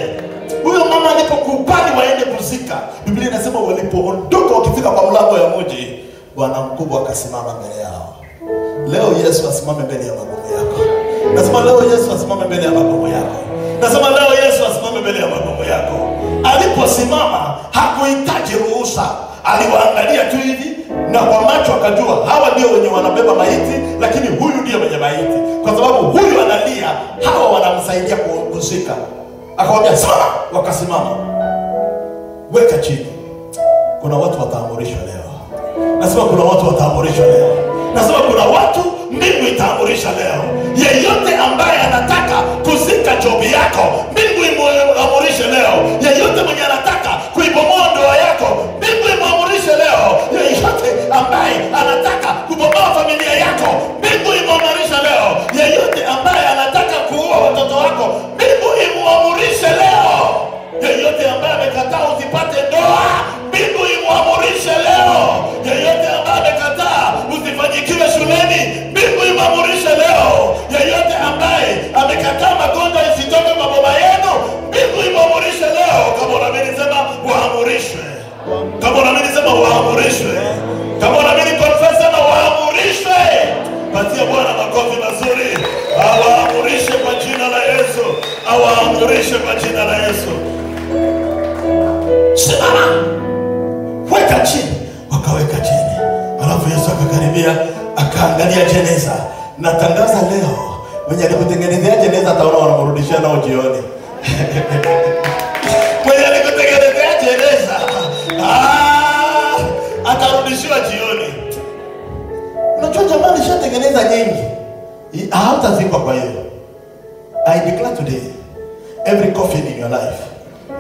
Huyo mama alipokubali waende kuzika, Biblia inasema walipoondoka wakifika kwa mlango ya mji, Bwana mkubwa akasimama mbele yao. Leo Yesu asimame mbele ya magumu yako. Nasema leo Yesu asimame mbele ya magumu yako. Nasema leo Yesu asimame mbele ya magumu yako. Aliposimama hakuhitaji ruhusa. Aliwaangalia tu hivi na kwa macho akajua hawa ndio wenye wanabeba maiti, lakini huyu ndio mwenye maiti. Kwa sababu huyu analia, hawa wanamsaidia kuzika. Akamwambia simama, wakasimama. Weka chini. Kuna watu wataamrishwa leo. Nasema kuna watu wataamrishwa leo. Nasema kuna watu mbingu itaamrisha leo. Yeyote ambaye anataka kuzika jobi yako, mbingu imuamrishe leo. Yeyote mwenye anataka kuibomoa ndoa yako, mbingu imuamrishe leo. Yeyote ambaye anataka kubomoa familia yako, mbingu imuamrisha leo. Yeyote ambaye anataka Patia Bwana makofi mazuri. Awaamurishe kwa jina la Yesu. Awaamurishe kwa jina la Yesu. Simama. Weka chini. Wakaweka chini. Alafu Yesu akakaribia, akaangalia jeneza. Natangaza leo, mwenye alikutengenezea jeneza ataona wanamrudishia nao jioni. Mwenye alikutengenezea jeneza atarudishiwa jioni. Unajua jamani, nishatengeneza nyingi. Hautazikwa kwa hiyo. I declare today, every coffin in your life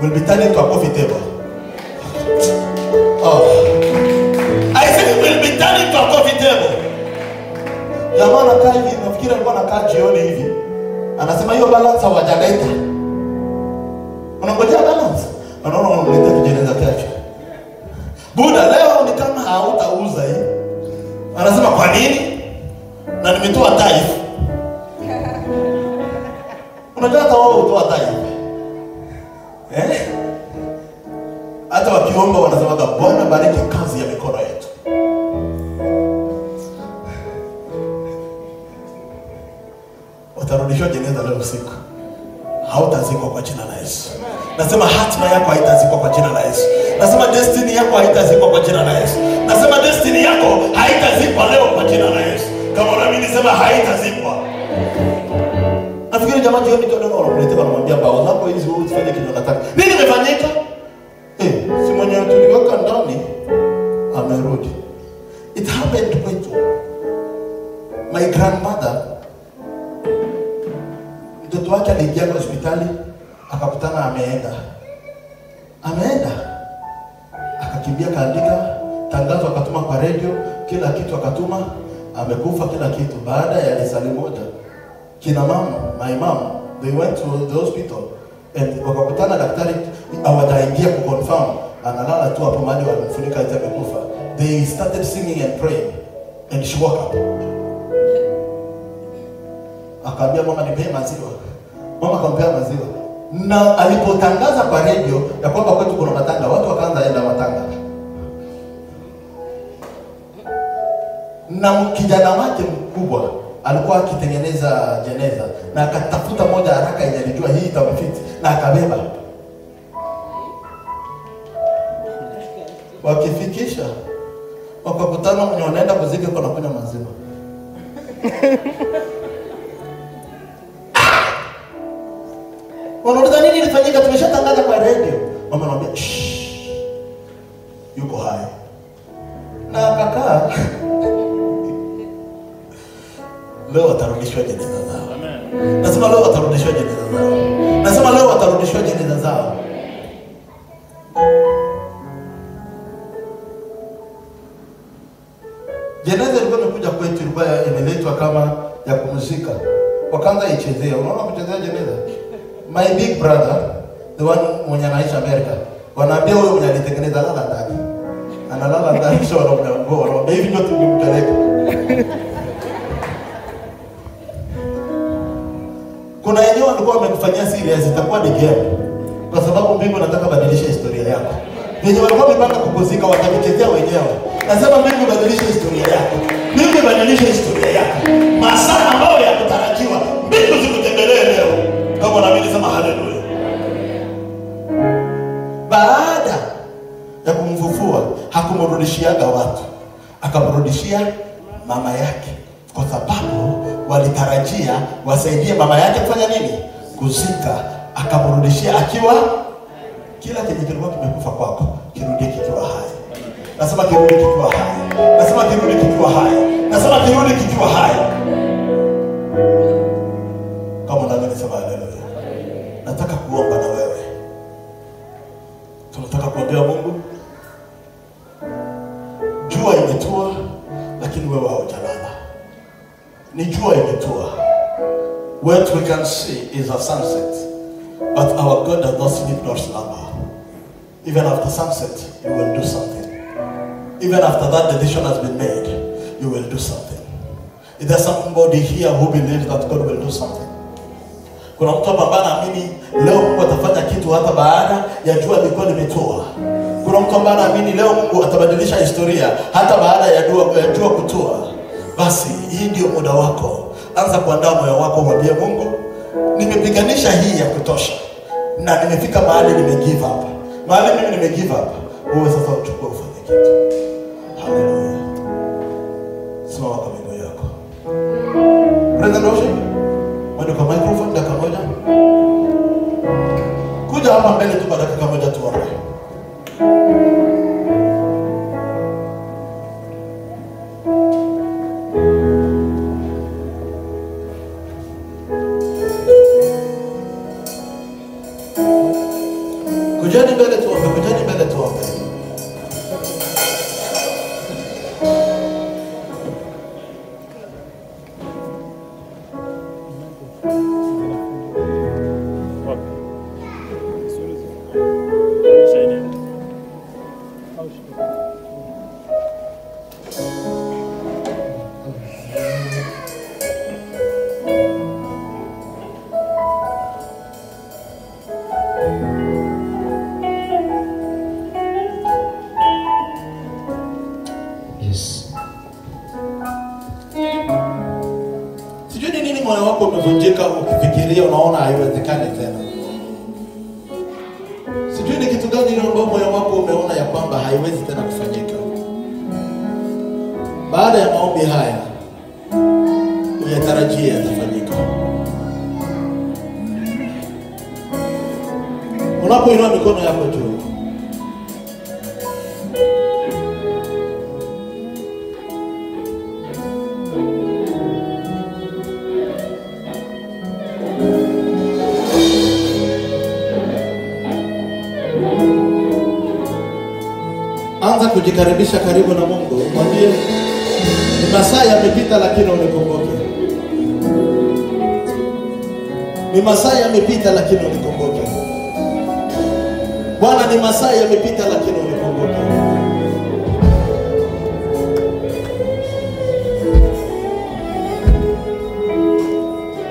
will be turned into a coffee table. Oh. I said it will be turned into a coffee table. Jamaa anakaa hivi, nafikiri alikuwa anakaa jioni hivi. Anasema hiyo balance hawajaleta. Unangojea balance? Anaona unaleta kijeneza kesho. Buda leo ni kama hautauza hii. Anasema kwa nini? Na nimetoa tithe. Unajua hata wao hutoa tithe. Hata wakiomba wanasema Bwana bariki kazi ya mikono yetu. Watarudishwa jeneza leo usiku. Hautazikwa kwa jina la Yesu. Nasema hatima yako haitazikwa kwa jina la Yesu. Nasema destiny yako haitazikwa kwa jina la Yesu. Nasema destiny yako haitazikwa leo kwa jina la Yesu. Kama unaamini sema haitazikwa. Nafikiri jamaa jioni tu ndio wanakuletea wanamwambia bao zako hizi wewe usifanye kitu unataka. Nini kimefanyika? Si mwenye tuliweka ndani amerudi. It happened kwetu. My grandmother, mtoto wake aliingia hospitali akakutana ameenda akakimbia kaandika tangazo akatuma kwa radio, kila kitu akatuma, amekufa kila kitu. Baada ya lisali moja kina mama, my mom, they went to the hospital and wakakutana daktari hawataingia kuconfirm analala tu hapo mahali walimfunika eti amekufa. They started singing and praying and she woke up. Akaambia mama nipe maziwa. Mama akampea maziwa. Na alipotangaza kwa radio ya kwamba kwetu kuna matanga, watu wakaanza enda matanga. Na kijana wake mkubwa alikuwa akitengeneza jeneza na akatafuta moja haraka yenye alijua hii itamfiti na akabeba. Wakifikisha wakakutana mwenye wanaenda kuzika kwa nakunywa maziwa. Wanauliza nini ilifanyika? Tumeshatangaza kwa radio. Mama anamwambia yuko hai. Na akakaa. Leo watarudishwa jeneza zao. Amen. Nasema leo watarudishwa jeneza zao. Nasema leo watarudishwa jeneza zao. Jeneza ilikuwa imekuja kwetu, ilikuwa imeletwa kama ya kumzika. Wakaanza ichezea. Unaona kuchezea jeneza? My big brother, the one mwenye anaishi Amerika, wanaambia huyo mwenye alitengeneza lala ndani. Analala ndani sio wanaomba, wanaambia hivi ndio tulimpeleka. Kuna eneo walikuwa wamekufanyia serious, itakuwa ni game. Kwa sababu mbingu nataka badilisha historia yako. Wenye walikuwa wamepanga kukuzika watakuchezea wenyewe. Nasema mbingu badilisha historia yako. Mbingu badilisha historia yako. Masaa ambayo yanatarajiwa, mbingu zikutembelee leo. Kama unaamini sema haleluya. Baada ya kumfufua hakumrudishiaga watu, akamrudishia mama yake, kwa sababu walitarajia wasaidie mama yake kufanya nini? Kuzika. Akamrudishia akiwa kila kenye kilikuwa kimekufa kwako kirudi kikiwa hai. Nasema kirudi kikiwa hai. Nasema kirudi kikiwa hai. Nasema kirudi kikiwa hai. Kama unataka nisema haleluya. Nataka kuomba na wewe. Tunataka kuambia Mungu, jua imetua lakini wewe haujalala. Ni jua imetua. What we can see is a sunset, but our God does not sleep nor slumber. Even after sunset, you will do something. Even after that decision has been made, you will do something. Is there somebody here who believes that God will do something? Kuna mtu ambaye anaamini leo Mungu atafanya kitu hata baada ya jua lilikuwa limetua. Kuna mtu ambaye anaamini leo Mungu atabadilisha historia hata baada ya jua kutua. Basi hii ndio muda wako. Anza kuandaa moyo wako, mwambie Mungu, nimepiganisha hii ya kutosha na nimefika mahali nimegive up. Mahali mimi nimegive up, wewe sasa uchukue ufanye kitu. Haleluya. Simama kwa miguu yako. Brother Roger, mwende kwa microphone dakika moja. Kuja hapa mbele tu kwa dakika moja tuombe. Kujani mbele tuombe, kujani mbele tuombe. Sijui nini moyo wako umevunjika ukifikiria unaona haiwezekani tena. Sijui ni kitu gani ambao moyo wako umeona ya kwamba haiwezi tena kufanyika. Baada ya maombi haya uyatarajie yatafanyika. Unapoinua mikono yako juu, anza kujikaribisha karibu na Mungu. Mwambie, ni masaa yamepita lakini unikumbuke. Ni masaa yamepita lakini unikumbuke. Bwana, ni masaa yamepita lakini unikumbuke.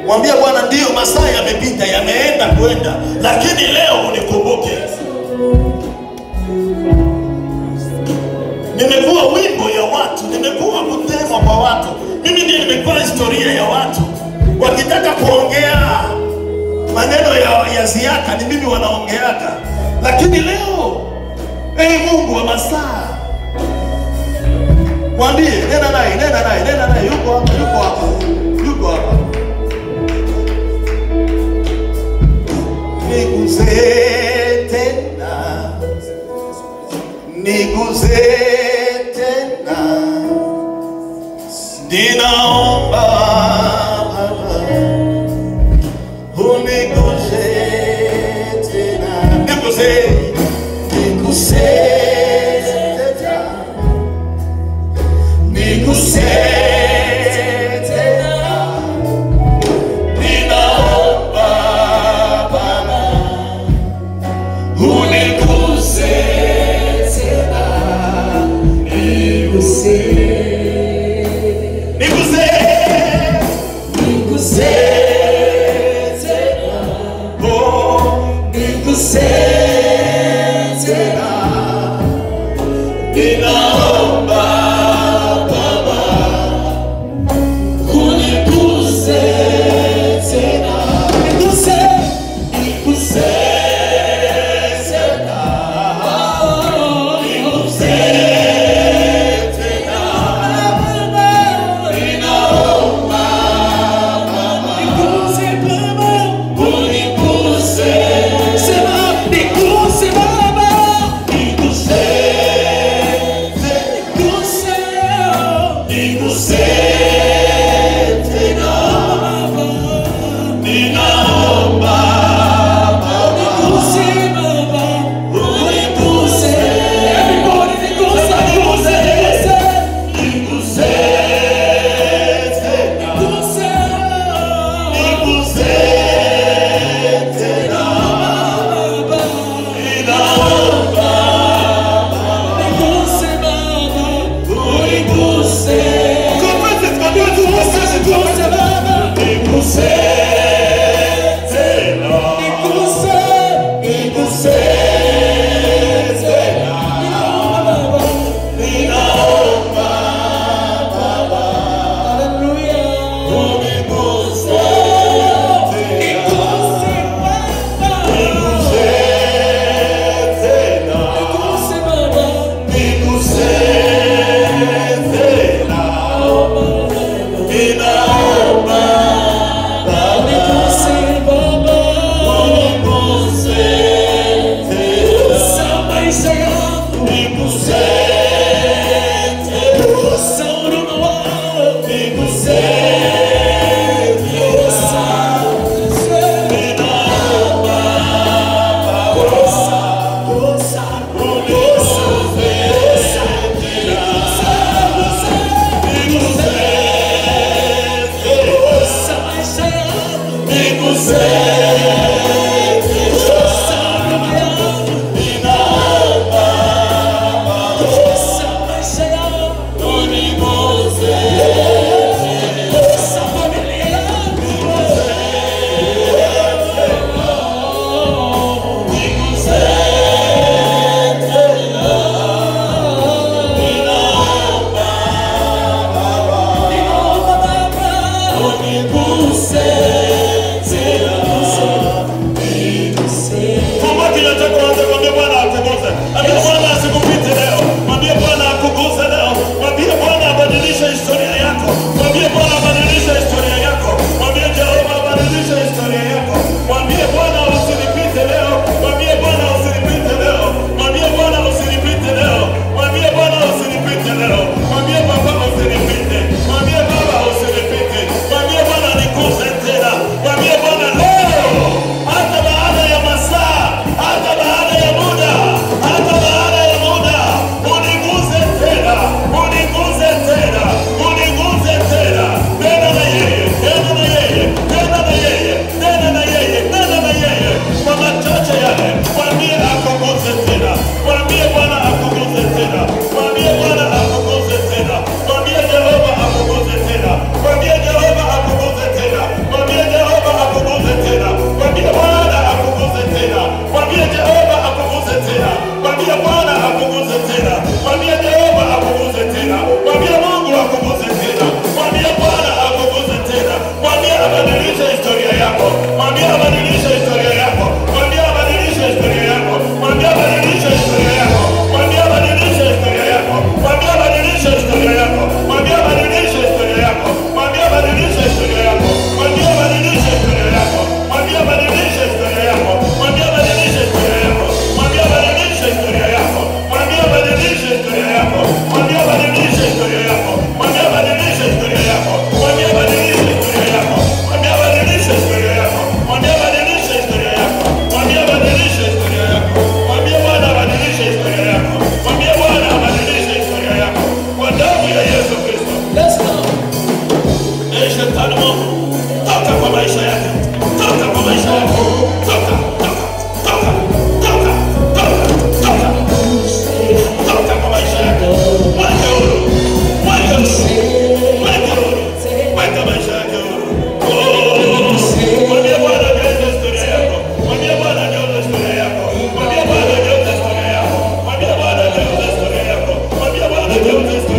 Mwambie Bwana, ndio masaa yamepita, yameenda kwenda, lakini leo unikumbuke. Nimekuwa wimbo ya watu, nimekuwa kutemwa kwa watu. Mimi ndiye nimekuwa historia ya watu. Wakitaka kuongea maneno ya ziaka, ni mimi wanaongeaka. Lakini leo, Mungu wa masaa, mwambie, nena naye, yuko hapa. Niguze tena, ninaomba Baba, uniguze tena, niguze tena, ninaomba Baba, uniguze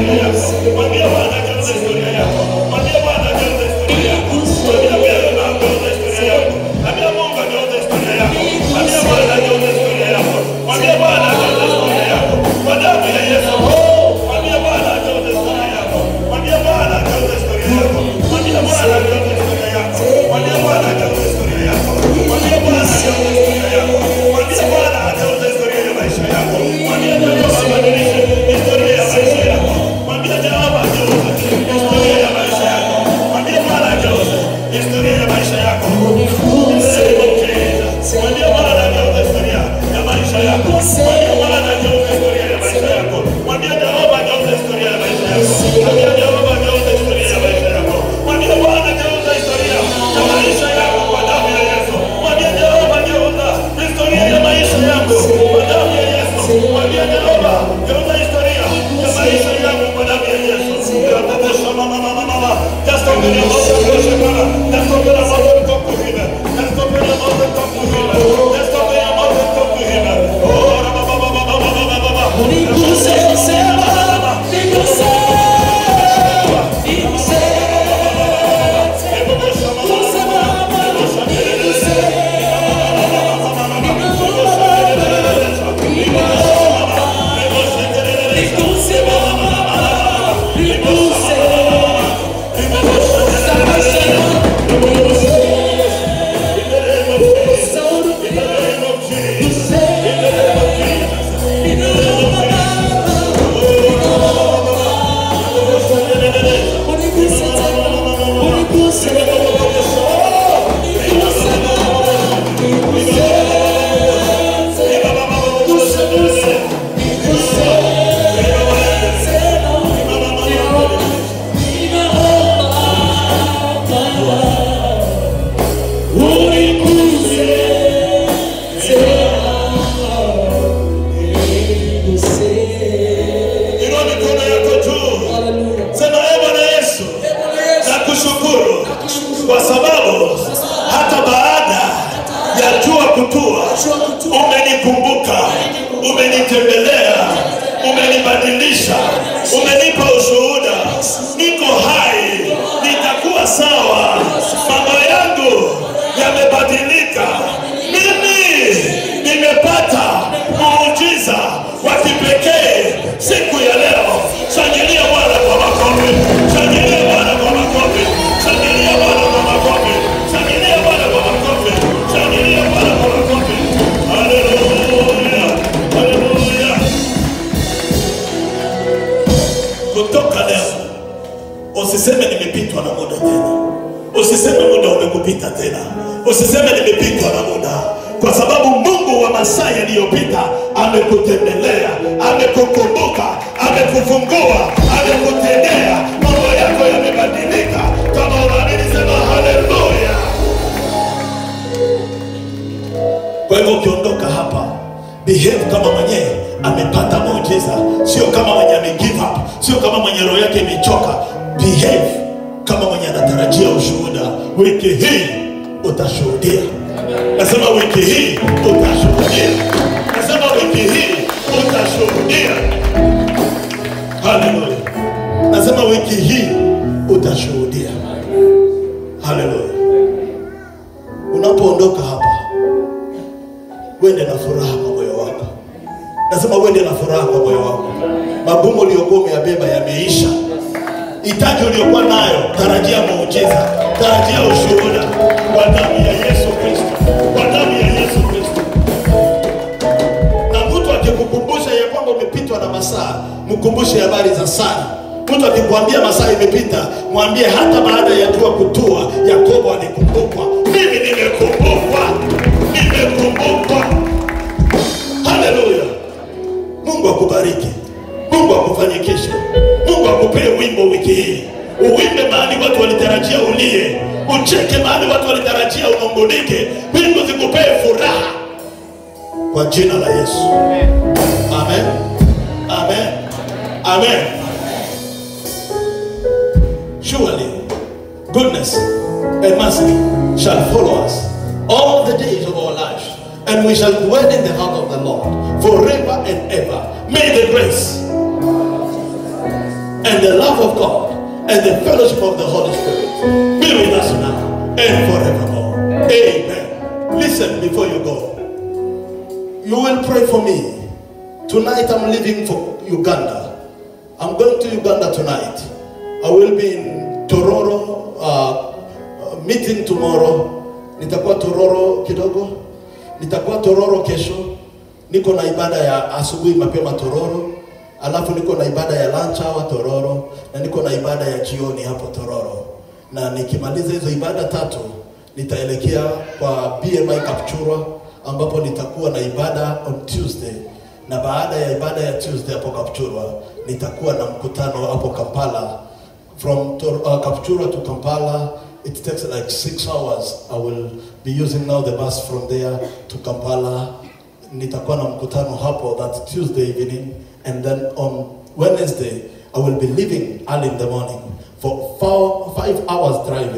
historia yako. Mwambie Bwana ageuze historia yako. Mwambie Bwana ageuze historia yako. Mwambie Bwana ageuze historia yako. Mwambie Mungu ageuze historia yako. Mwambie Bwana ageuze historia yako. Mwambie Bwana ageuze historia yako. Kwa damu ya Yesu. Mwambie Bwana ageuze historia yako. Mwambie Bwana ageuze historia yako. Mwambie Bwana ageuze historia yako. Mwambie Bwana ageuze historia yako. Mwambie Bwana ageuze historia yako. Mwambie Bwana ageuze historia ya maisha yako. Mwambie Jehova abadilishe historia ya maisha yako. Mwambie Jehova ageuze historia ya maisha yako. Mwambie Bwana ageuze historia ya maisha yako. Mwambie Bwana ageuze historia ya maisha yako. Mwambie Bwana ageuze historia ya maisha yako. Mwambie Jehova ageuze historia ya maisha yako. Mwambie Jehova ageuze historia ya maisha yako. Mwambie Bwana ageuze historia ya maisha yako kwa damu ya Yesu. Mwambie Jehova ageuza historia ya maisha yako kwa damu ya Yesu. Mwambie Jehova ageuza historia ya maisha yako kwa damu ya Yesu. Just open your mouth and worship God. Just open your mouth and talk to Him. Just open your mouth and talk to Him. Just open your mouth and talk to Him. Kwa sababu hata baada ya jua kutua, umenikumbuka, umenitembelea, umenibadilisha, umenipa ushuhuda. Niko hai, nitakuwa sawa, mambo yangu yamebadilika. Mimi nimepata muujiza wa kipekee siku ya leo. Shangilia Bwana kwa makofi, shangilia Bwana kwa makofi, shangilia Bwana kwa makofi, shangilia Bwana kwa makofi, shangilia Bwana kwa makofi. Haleluya, haleluya. Kutoka leo usiseme nimepitwa na muda tena. Usiseme muda umekupita tena. Usiseme nimepitwa na muda, kwa sababu Mungu wa masaa yaliyopita amekutembelea, amekukumbuka, amekufungua, amekutendea. Mambo yako yamebadilika. Kama unaamini sema haleluya. Kwa hivyo ukiondoka hapa, behave kama mwenyewe amepata muujiza, sio kama mwenye amegive up, sio kama mwenye roho yake imechoka. Behave kama mwenye anatarajia ushuhuda. Wiki hii utashuhudia. Nasema wiki hii utashuhudia. Nasema wiki hii utashuhudia. Haleluya. Nasema wiki hii utashuhudia. Haleluya. Unapoondoka hapa, wende na furaha kwa moyo wako. Nasema wende na furaha kwa moyo wako. Magumu uliyokuwa umeyabeba yameisha. Hitaji uliyokuwa nayo, tarajia muujiza, tarajia ushuhuda kwa damu ya Yesu Kristo, kwa damu ya Yesu Kristo. Na mtu akikukumbusha ya kwamba umepitwa na masaa, mkumbushe habari za Sara. Mtu akikwambia masaa imepita, mwambie hata baada ya jua kutua, Yakobo alikumbukwa. Mimi nimekumbukwa, nimekumbukwa. Haleluya. Mungu akubariki, Mungu akufanyikishe, Mungu akupee wimbo wiki hii. Uwimbe mahali watu walitarajia ulie, ucheke mahali watu walitarajia unungulike. Mbingu zikupee furaha kwa jina la Yesu. Amen. Amen. Amen. Surely goodness and mercy shall follow us all the days of our lives, and we shall dwell in the house of the Lord forever and ever. May the grace and the love of God and the fellowship of the Holy Spirit be with us now and forevermore. Amen. Listen, before you go, you will pray for me. Tonight I'm leaving for Uganda. I'm going to Uganda tonight. I will be in Tororo, meeting tomorrow. Nitakuwa Tororo kidogo. Nitakuwa Tororo kesho. Niko na ibada ya asubuhi mapema Tororo. Alafu niko na ibada ya lunch hour Tororo. Na niko na ibada ya jioni hapo Tororo. Na nikimaliza hizo ibada tatu, nitaelekea kwa BMI Kapchurwa, ambapo nitakuwa na ibada on Tuesday. Na baada ya ibada ya Tuesday hapo Kapchurwa, nitakuwa na mkutano hapo Kampala. From Kapchurwa to Kampala, it takes like 6 hours. I will be using now the bus from there to Kampala. Nitakuwa na mkutano hapo that Tuesday evening, and then on Wednesday I will be leaving early in the morning for 5 hours driving.